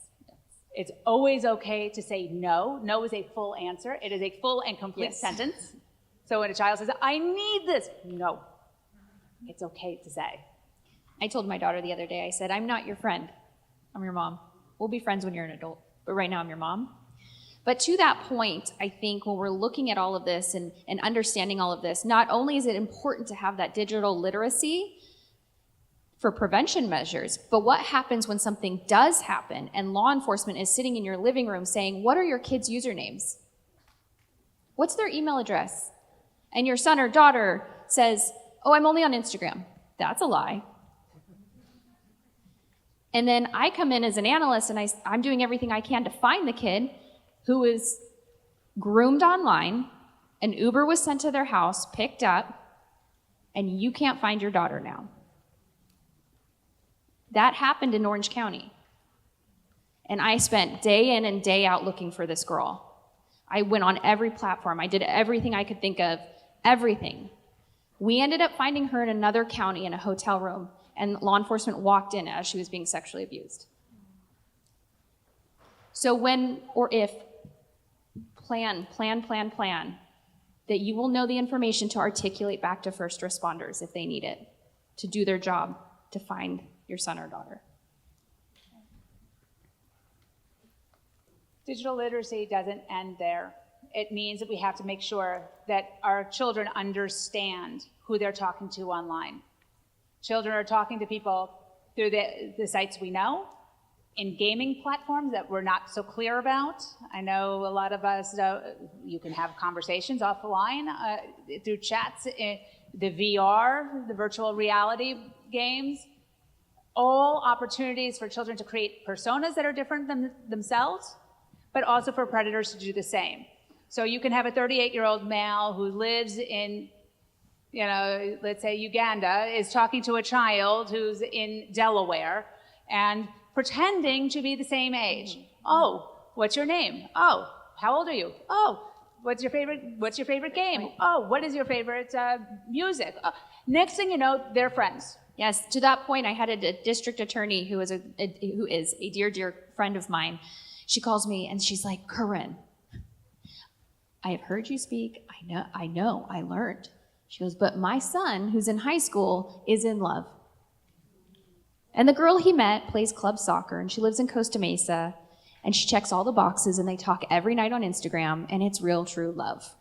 It's always okay to say no. No is a full answer. It is a full and complete sentence. So when a child says, I need this, no. It's okay to say. I told my daughter the other day, I said, I'm not your friend. I'm your mom. We'll be friends when you're an adult, but right now I'm your mom. But to that point, I think when we're looking at all of this and understanding all of this, not only is it important to have that digital literacy, for prevention measures. But what happens when something does happen and law enforcement is sitting in your living room saying, what are your kids' usernames? What's their email address? And your son or daughter says, oh, I'm only on Instagram. That's a lie. And then I come in as an analyst and I'm doing everything I can to find the kid who is groomed online, an Uber was sent to their house, picked up, and you can't find your daughter now. That happened in Orange County. And I spent day in and day out looking for this girl. I went on every platform. I did everything I could think of, everything. We ended up finding her in another county in a hotel room, and law enforcement walked in as she was being sexually abused. So when or if, plan, that you will know the information to articulate back to first responders if they need it, to do their job, to find your son or daughter. Digital literacy doesn't end there. It means that we have to make sure that our children understand who they're talking to online. Children are talking to people through the sites we know, in gaming platforms that we're not so clear about. I know a lot of us, you can have conversations offline through chats, the VR, the virtual reality games, all opportunities for children to create personas that are different than themselves, but also for predators to do the same. So you can have a 38-year-old male who lives in, let's say Uganda, is talking to a child who's in Delaware and pretending to be the same age. Oh, what's your name? Oh, how old are you? Oh, what's your favorite game? Oh, what is your favorite music? Next thing you know, they're friends. Yes, to that point, I had a district attorney who is a dear friend of mine. She calls me and she's like, Corrine, I have heard you speak. I know, I learned. She goes, but my son, who's in high school, is in love. And the girl he met plays club soccer, and she lives in Costa Mesa, and she checks all the boxes, and they talk every night on Instagram, and it's real, true love.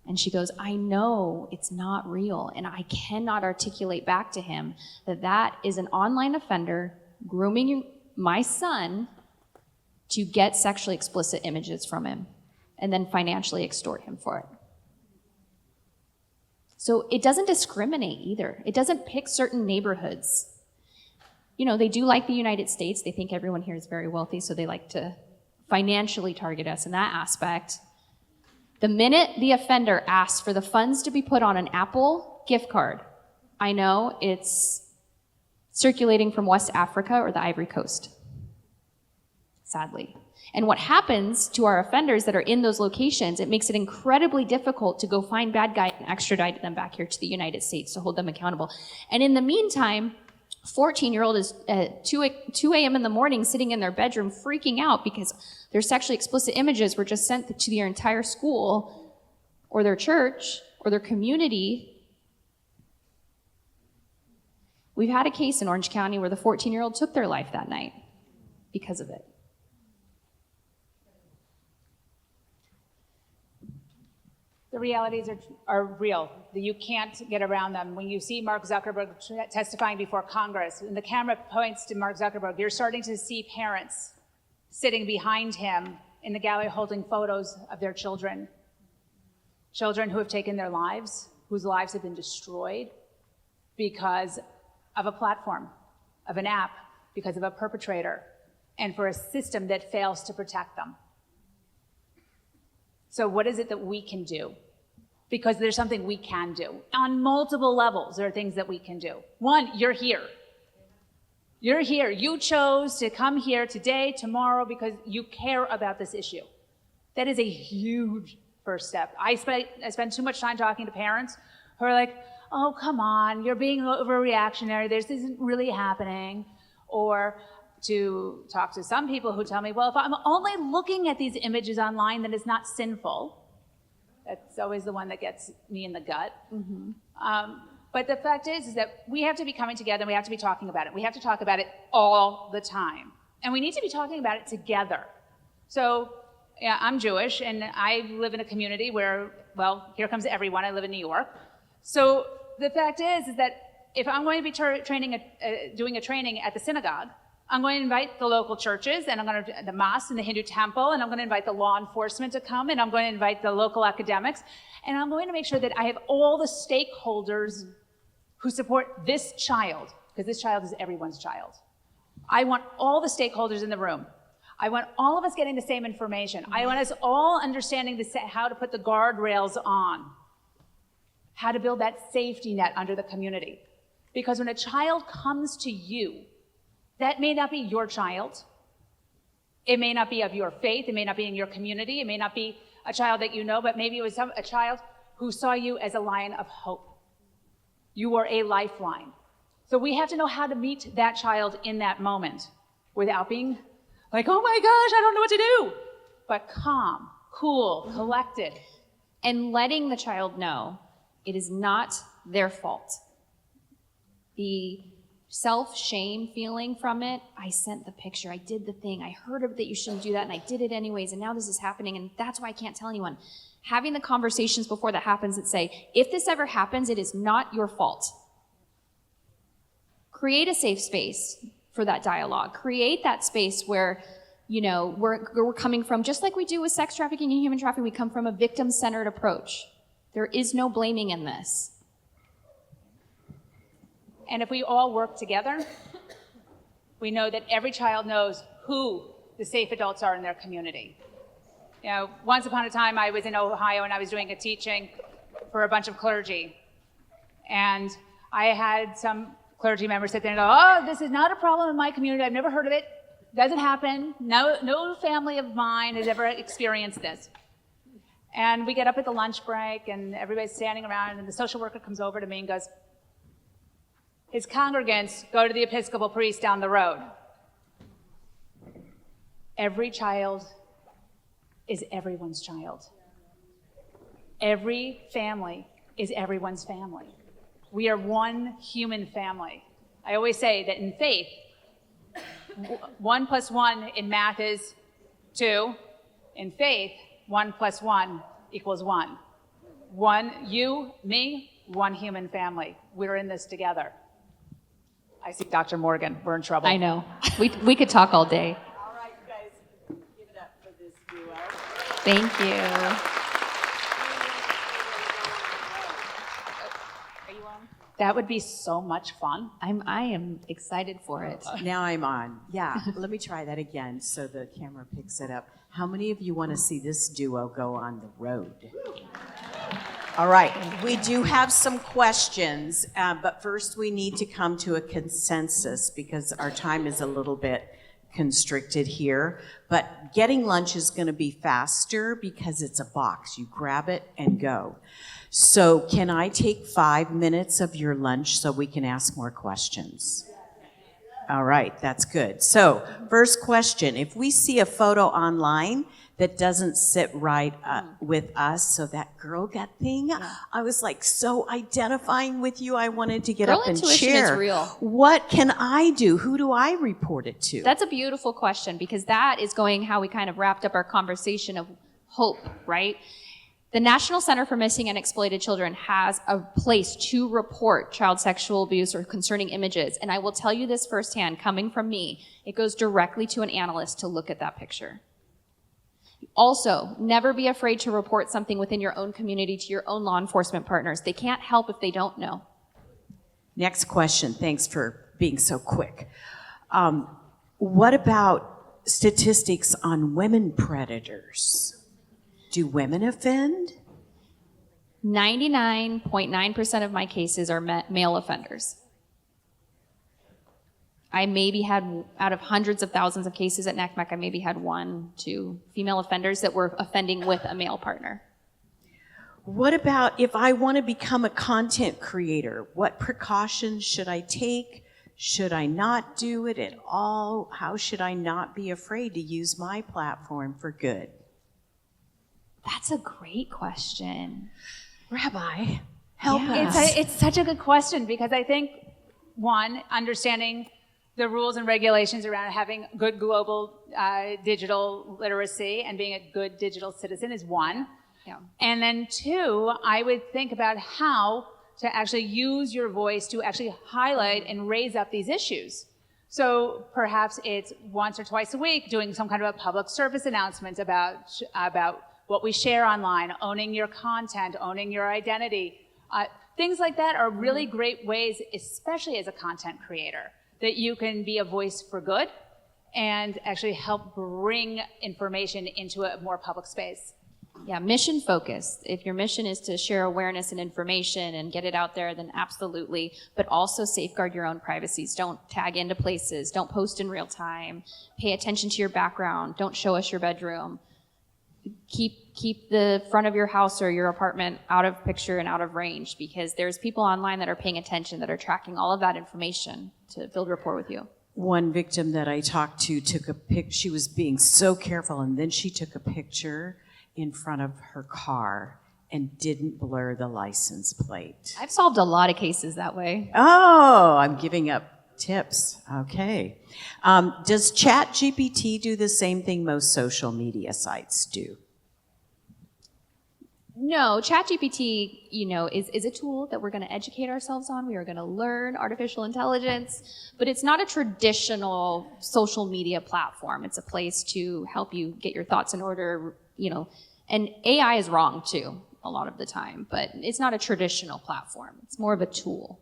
And she goes, I know it's not real, and I cannot articulate back to him that that is an online offender grooming my son to get sexually explicit images from him and then financially extort him for it. So it doesn't discriminate either. It doesn't pick certain neighborhoods. They do like the United States. They think everyone here is very wealthy, so they like to financially target us in that aspect. The minute the offender asks for the funds to be put on an Apple gift card, I know it's circulating from West Africa or the Ivory Coast, sadly. And what happens to our offenders that are in those locations, it makes it incredibly difficult to go find bad guys and extradite them back here to the United States to hold them accountable. And in the meantime, 14-year-old is at 2 a.m. in the morning sitting in their bedroom freaking out because their sexually explicit images were just sent to their entire school or their church or their community. We've had a case in Orange County where the 14-year-old took their life that night because of it. The realities are real. You can't get around them. When you see Mark Zuckerberg testifying before Congress, and the camera points to Mark Zuckerberg, you're starting to see parents sitting behind him in the gallery holding photos of their children. Children who have taken their lives, whose lives have been destroyed because of a platform, of an app, because of a perpetrator, and for a system that fails to protect them. So what is it that we can do? Because there's something we can do. On multiple levels, there are things that we can do. One, you're here. You're here. You chose to come here today, tomorrow, because you care about this issue. That is a huge first step. I spend too much time talking to parents who are like, oh, come on, you're being overreactionary. This isn't really happening. Or to talk to some people who tell me, well, if I'm only looking at these images online, then it's not sinful. That's always the one that gets me in the gut. Mm-hmm. But the fact is that we have to be coming together and we have to be talking about it. We have to talk about it all the time. And we need to be talking about it together. So yeah, I'm Jewish and I live in a community where, well, here comes everyone. I live in New York. So the fact is that if I'm going to be doing a training at the synagogue, I'm going to invite the local churches, and I'm going to the mosque and the Hindu temple, and I'm going to invite the law enforcement to come, and I'm going to invite the local academics, and I'm going to make sure that I have all the stakeholders who support this child, because this child is everyone's child. I want all the stakeholders in the room. I want all of us getting the same information. I want us all understanding how to put the guardrails on, how to build that safety net under the community. Because when a child comes to you, that may not be your child. It may not be of your faith. It may not be in your community. It may not be a child that you know, but maybe it was a child who saw you as a lion of hope. You were a lifeline. So we have to know how to meet that child in that moment without being like, oh my gosh, I don't know what to do. But calm, cool, collected. And letting the child know it is not their fault. The self-shame feeling from it, I sent the picture, I did the thing, I heard that you shouldn't do that, and I did it anyways, and now this is happening, and that's why I can't tell anyone. Having the conversations before that happens that say, if this ever happens, it is not your fault. Create a safe space for that dialogue. Create that space where, we're coming from, just like we do with sex trafficking and human trafficking, we come from a victim-centered approach. There is no blaming in this. And if we all work together, we know that every child knows who the safe adults are in their community. Once upon a time, I was in Ohio and I was doing a teaching for a bunch of clergy. And I had some clergy members sit there and go, oh, this is not a problem in my community. I've never heard of it. Doesn't happen. No family of mine has ever experienced this. And we get up at the lunch break and everybody's standing around and the social worker comes over to me and goes, his congregants go to the Episcopal priest down the road. Every child is everyone's child. Every family is everyone's family. We are one human family. I always say that in faith, 1 + 1 in math is 2. In faith, 1 + 1 = 1. One, you, me, one human family. We're in this together. I see Dr. Morgan. We're in trouble. I know. We could talk all day. All right, you guys, give it up for this duo. Thank you. Are you on? That would be so much fun. I am excited for it. Now I'm on. Yeah, let me try that again so the camera picks it up. How many of you want to see this duo go on the road? All right, we do have some questions, but first we need to come to a consensus because our time is a little bit constricted here. But getting lunch is going to be faster because it's a box. You grab it and go. So can I take 5 minutes of your lunch so we can ask more questions? All right, that's good. So first question, if we see a photo online that doesn't sit right with us, so that girl gut thing, I was like so identifying with you, I wanted to get Girl up and intuition cheer. is real. What can I do? Who do I report it to? That's a beautiful question because that is going how we kind of wrapped up our conversation of hope, right? The National Center for Missing and Exploited Children has a place to report child sexual abuse or concerning images. And I will tell you this firsthand, coming from me, it goes directly to an analyst to look at that picture. Also, never be afraid to report something within your own community to your own law enforcement partners. They can't help if they don't know. Next question. Thanks for being so quick. What about statistics on women predators? Do women offend? 99.9% of my cases are male offenders. I maybe had, out of hundreds of thousands of cases at NACMEC, I maybe had 1, 2 female offenders that were offending with a male partner. What about if I want to become a content creator? What precautions should I take? Should I not do it at all? How should I not be afraid to use my platform for good? That's a great question. Rabbi, help us. It's such a good question because I think, one, understanding the rules and regulations around having good global digital literacy and being a good digital citizen is one. Yeah. And then two, I would think about how to actually use your voice to actually highlight and raise up these issues. So perhaps it's once or twice a week doing some kind of a public service announcement about what we share online, owning your content, owning your identity. Things like that are really great ways, especially as a content creator, that you can be a voice for good and actually help bring information into a more public space. Yeah, mission focused. If your mission is to share awareness and information and get it out there, then absolutely. But also safeguard your own privacies. Don't tag into places. Don't post in real time. Pay attention to your background. Don't show us your bedroom. Keep the front of your house or your apartment out of picture and out of range, because there's people online that are paying attention, that are tracking all of that information to build rapport with you. One victim that I talked to took a pic. She was being so careful, and then she took a picture in front of her car and didn't blur the license plate. I've solved a lot of cases that way. Oh, I'm giving up tips. Okay. Does ChatGPT do the same thing most social media sites do? No, ChatGPT, is a tool that we're going to educate ourselves on. We are going to learn artificial intelligence, but it's not a traditional social media platform. It's a place to help you get your thoughts in order, and AI is wrong too a lot of the time, but it's not a traditional platform. It's more of a tool.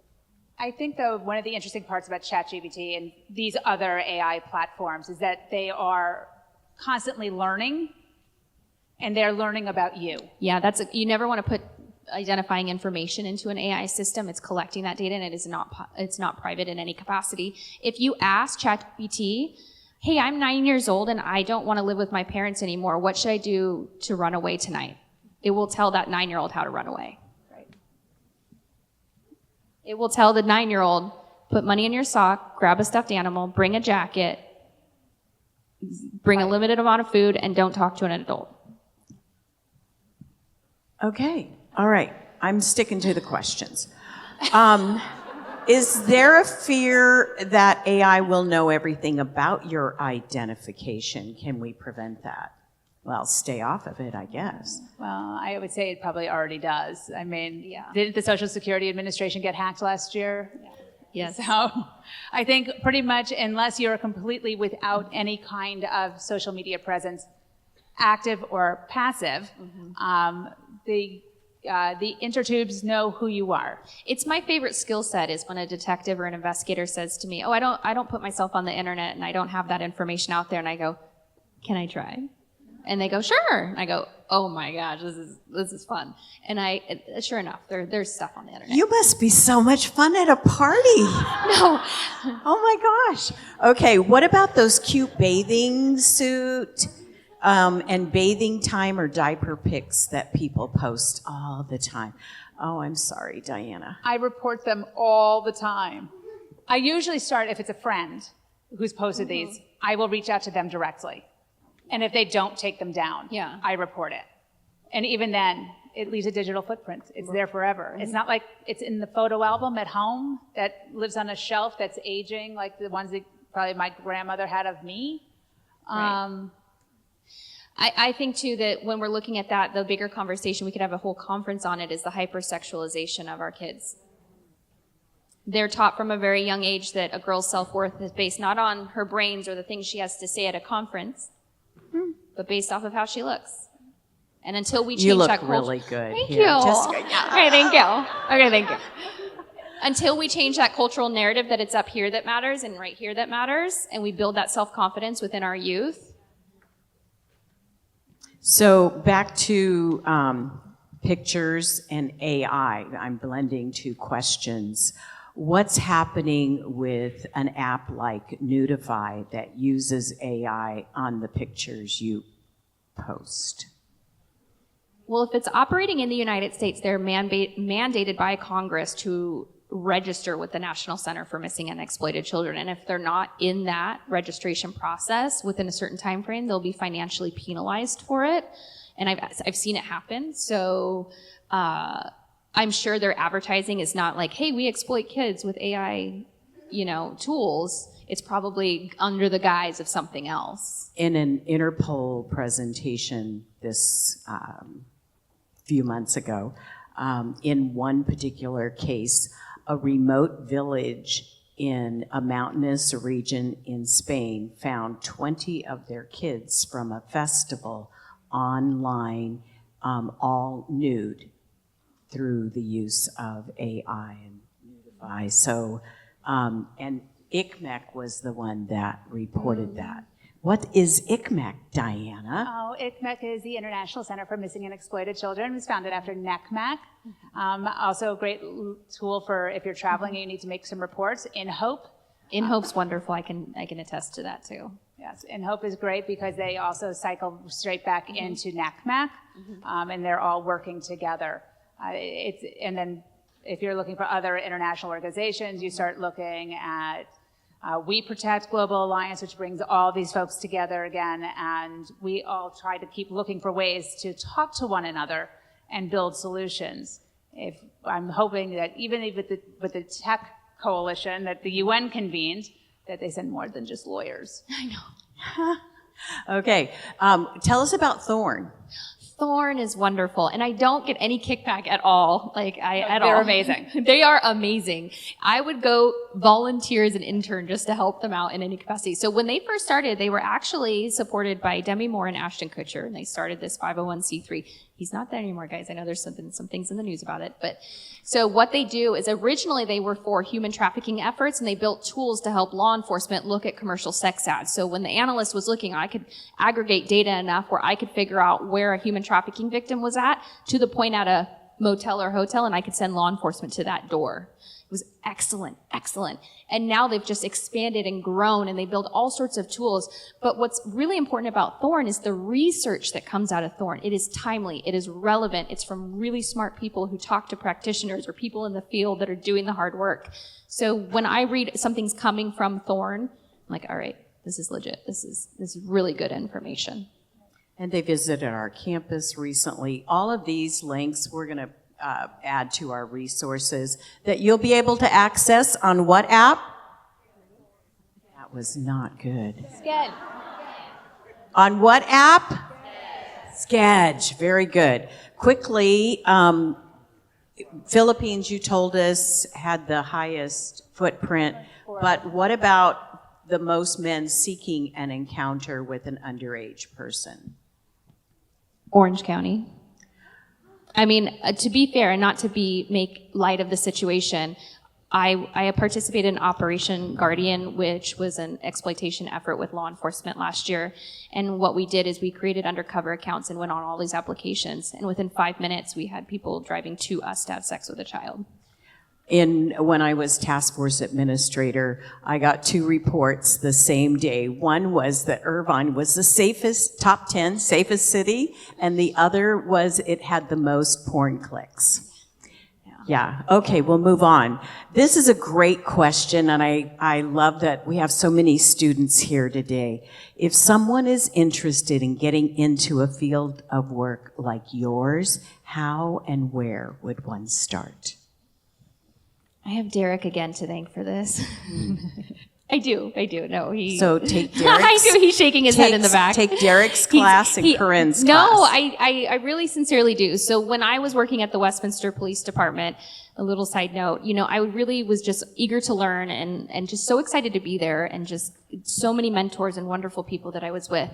I think, though, one of the interesting parts about ChatGPT and these other AI platforms is that they are constantly learning, and they're learning about you. Yeah, you never want to put identifying information into an AI system. It's collecting that data, and it's not private in any capacity. If you ask ChatGPT, hey, I'm 9 years old and I don't want to live with my parents anymore, what should I do to run away tonight? It will tell that 9-year-old how to run away. Right. It will tell the 9-year-old, put money in your sock, grab a stuffed animal, bring a jacket, bring a limited amount of food, and don't talk to an adult. Okay. All right. I'm sticking to the questions. Is there a fear that AI will know everything about your identification? Can we prevent that? Well, stay off of it, I guess. Well, I would say it probably already does. I mean, Yeah. Didn't the Social Security Administration get hacked last year? Yes. So I think pretty much unless you're completely without any kind of social media presence, active or passive, the intertubes know who you are. It's my favorite skill set is when a detective or an investigator says to me, oh, I don't put myself on the internet and I don't have that information out there. And I go, can I try? And they go, sure. And I go, oh my gosh, this is fun. And sure enough, there's stuff on the internet. You must be so much fun at a party. No. Oh my gosh. Okay, what about those cute bathing suit and bathing time or diaper pics that people post all the time? Oh, I'm sorry, Diana. I report them all the time. I usually start, if it's a friend who's posted these, I will reach out to them directly. And if they don't take them down, I report it. And even then, it leaves a digital footprint. It's there forever. It's not like it's in the photo album at home that lives on a shelf that's aging, like the ones that probably my grandmother had of me. Right. I think, too, that when we're looking at that, the bigger conversation, we could have a whole conference on it, is the hypersexualization of our kids. They're taught from a very young age that a girl's self-worth is based not on her brains or the things she has to say at a conference, but based off of how she looks. And until we change you look that culture... really good. Thank here. you. Yeah. Okay, thank you. Okay, thank you. Until we change that cultural narrative that it's up here that matters and right here that matters, and we build that self-confidence within our youth. So back to pictures and AI. I'm blending two questions. What's happening with an app like Nudify that uses AI on the pictures you post? Well, if it's operating in the United States, they're mandated by Congress to register with the National Center for Missing and Exploited Children. And if they're not in that registration process within a certain time frame, they'll be financially penalized for it. And I've seen it happen. So I'm sure their advertising is not like, hey, we exploit kids with AI, tools. It's probably under the guise of something else. In an Interpol presentation this few months ago, In one particular case, a remote village in a mountainous region in Spain found 20 of their kids from a festival online, all nude through the use of AI and Nudify. So, and ICMEC was the one that reported that. What is ICMEC, Diana? Oh, ICMEC is the International Center for Missing and Exploited Children. It was founded after NECMEC. Also a great tool for if you're traveling and you need to make some reports. In Hope. In Hope's wonderful. I can attest to that too. Yes, In Hope is great because they also cycle straight back into NECMEC, and they're all working together. And then if you're looking for other international organizations, you start looking at We Protect Global Alliance, which brings all these folks together again, and we all try to keep looking for ways to talk to one another and build solutions. I'm hoping that even with the tech coalition that the UN convened, that they send more than just lawyers. I know. Okay, tell us about Thorn. Thorn is wonderful, and I don't get any kickback at all. They're amazing. They are amazing. I would go volunteer as an intern just to help them out in any capacity. So when they first started, they were actually supported by Demi Moore and Ashton Kutcher, and they started this 501c3. He's not there anymore, guys. I know there's some things in the news about it. But so what they do is originally they were for human trafficking efforts, and they built tools to help law enforcement look at commercial sex ads. So when the analyst was looking, I could aggregate data enough where I could figure out where a human trafficking victim was at to the point at a motel or hotel, and I could send law enforcement to that door. It was excellent, excellent. And now they've just expanded and grown, and they build all sorts of tools. But what's really important about Thorn is the research that comes out of Thorn. It is timely. It is relevant. It's from really smart people who talk to practitioners or people in the field that are doing the hard work. So when I read something's coming from Thorn, I'm like, all right, this is legit. This is really good information. And they visited our campus recently. All of these links we're going to add to our resources that you'll be able to access on what app? That was not good. Sked. On what app? Sketch. Very good. Quickly, Philippines, you told us, had the highest footprint, but what about the most men seeking an encounter with an underage person? Orange County. I mean, to be fair and not to make light of the situation, I participated in Operation Guardian, which was an exploitation effort with law enforcement last year. And what we did is we created undercover accounts and went on all these applications. And within 5 minutes, we had people driving to us to have sex with a child. When I was task force administrator, I got 2 reports the same day. One was that Irvine was the top 10 safest city, and the other was it had the most porn clicks. Yeah. Okay, we'll move on. This is a great question, and I love that we have so many students here today. If someone is interested in getting into a field of work like yours, how and where would one start? I have Derek again to thank for this. I do. No, he. So take Derek's. I do. He's shaking his head in the back. Take Derek's class and Corrine's class. No, I really sincerely do. So when I was working at the Westminster Police Department, a little side note, I really was just eager to learn and just so excited to be there, and just so many mentors and wonderful people that I was with.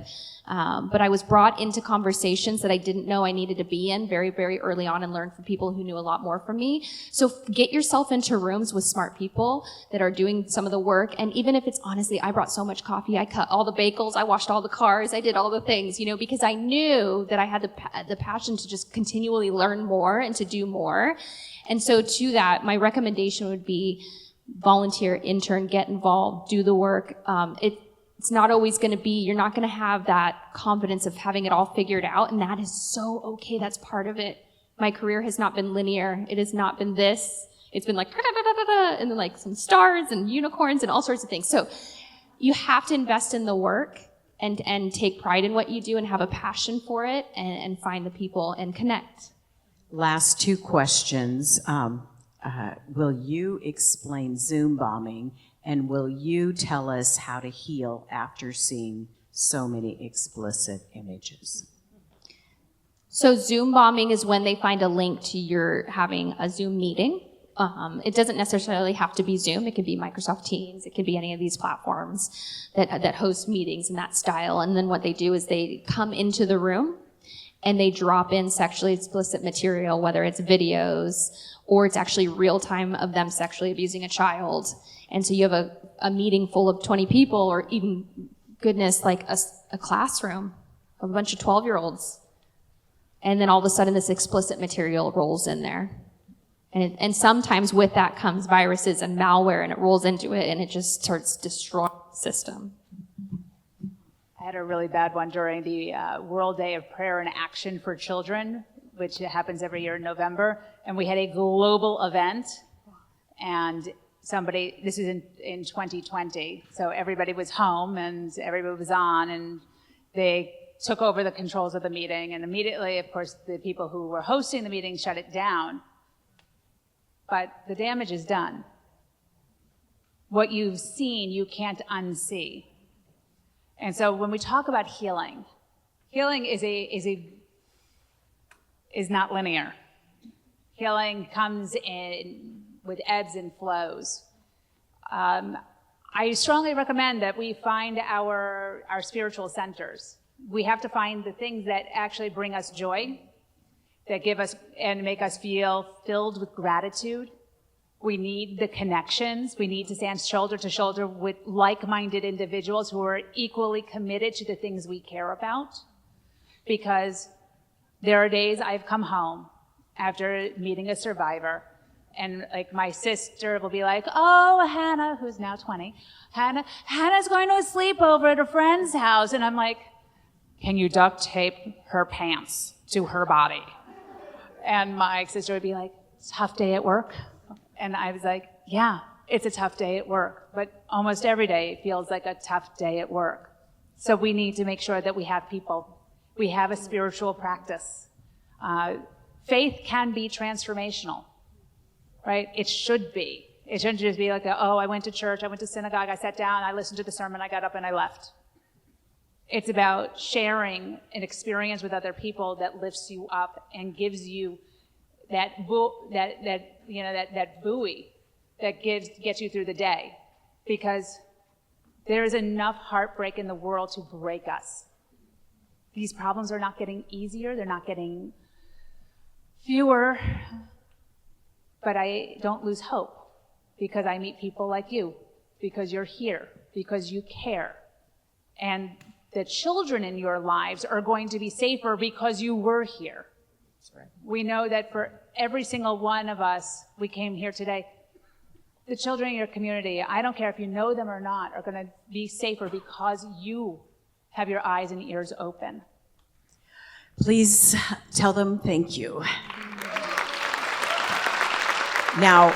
But I was brought into conversations that I didn't know I needed to be in very, very early on, and learn from people who knew a lot more from me. So get yourself into rooms with smart people that are doing some of the work. And even if it's honestly, I brought so much coffee, I cut all the bagels, I washed all the cars, I did all the things, because I knew that I had the passion to just continually learn more and to do more. And so to that, my recommendation would be volunteer, intern, get involved, do the work. It's not always going to be, you're not going to have that confidence of having it all figured out, and that is so okay. That's part of it. My career has not been linear. It has not been this. It's been like, and then like some stars and unicorns and all sorts of things. So you have to invest in the work and take pride in what you do and have a passion for it, and find the people and connect. Last 2 questions. Will you explain Zoom bombing, and will you tell us how to heal after seeing so many explicit images? So Zoom bombing is when they find a link to your having a Zoom meeting. It doesn't necessarily have to be Zoom. It could be Microsoft Teams. It could be any of these platforms that host meetings in that style. And then what they do is they come into the room and they drop in sexually explicit material, whether it's videos or it's actually real time of them sexually abusing a child. And so you have a meeting full of 20 people, or even, goodness, like a classroom of a bunch of 12-year-olds. And then all of a sudden this explicit material rolls in there. And sometimes with that comes viruses and malware, and it rolls into it, and it just starts destroying the system. I had a really bad one during the World Day of Prayer and Action for Children, which happens every year in November. And we had a global event, and this is in 2020, so everybody was home and everybody was on, and they took over the controls of the meeting. And immediately, of course, the people who were hosting the meeting shut it down. But the damage is done. What you've seen, you can't unsee. And so when we talk about healing, healing is not linear. Healing comes in with ebbs and flows. I strongly recommend that we find our spiritual centers. We have to find the things that actually bring us joy, that give us and make us feel filled with gratitude. We need the connections. We need to stand shoulder to shoulder with like-minded individuals who are equally committed to the things we care about. Because there are days I've come home after meeting a survivor, and like my sister will be like, oh, Hannah, who's now 20, Hannah's going to a sleepover at a friend's house. And I'm like, can you duct tape her pants to her body? And my sister would be like, tough day at work? And I was like, yeah, it's a tough day at work, but almost every day feels like a tough day at work. So we need to make sure that we have people. We have a spiritual practice. Faith can be transformational, right? It should be. It shouldn't just be like, I went to church, I went to synagogue, I sat down, I listened to the sermon, I got up and I left. It's about sharing an experience with other people that lifts you up and gives you that buoy that gets you through the day. Because there is enough heartbreak in the world to break us. These problems are not getting easier, they're not getting fewer, but I don't lose hope because I meet people like you, because you're here, because you care. And the children in your lives are going to be safer because you were here. That's right. We know that for every single one of us, we came here today, the children in your community, I don't care if you know them or not, are going to be safer because you have your eyes and ears open. Please tell them thank you. Now,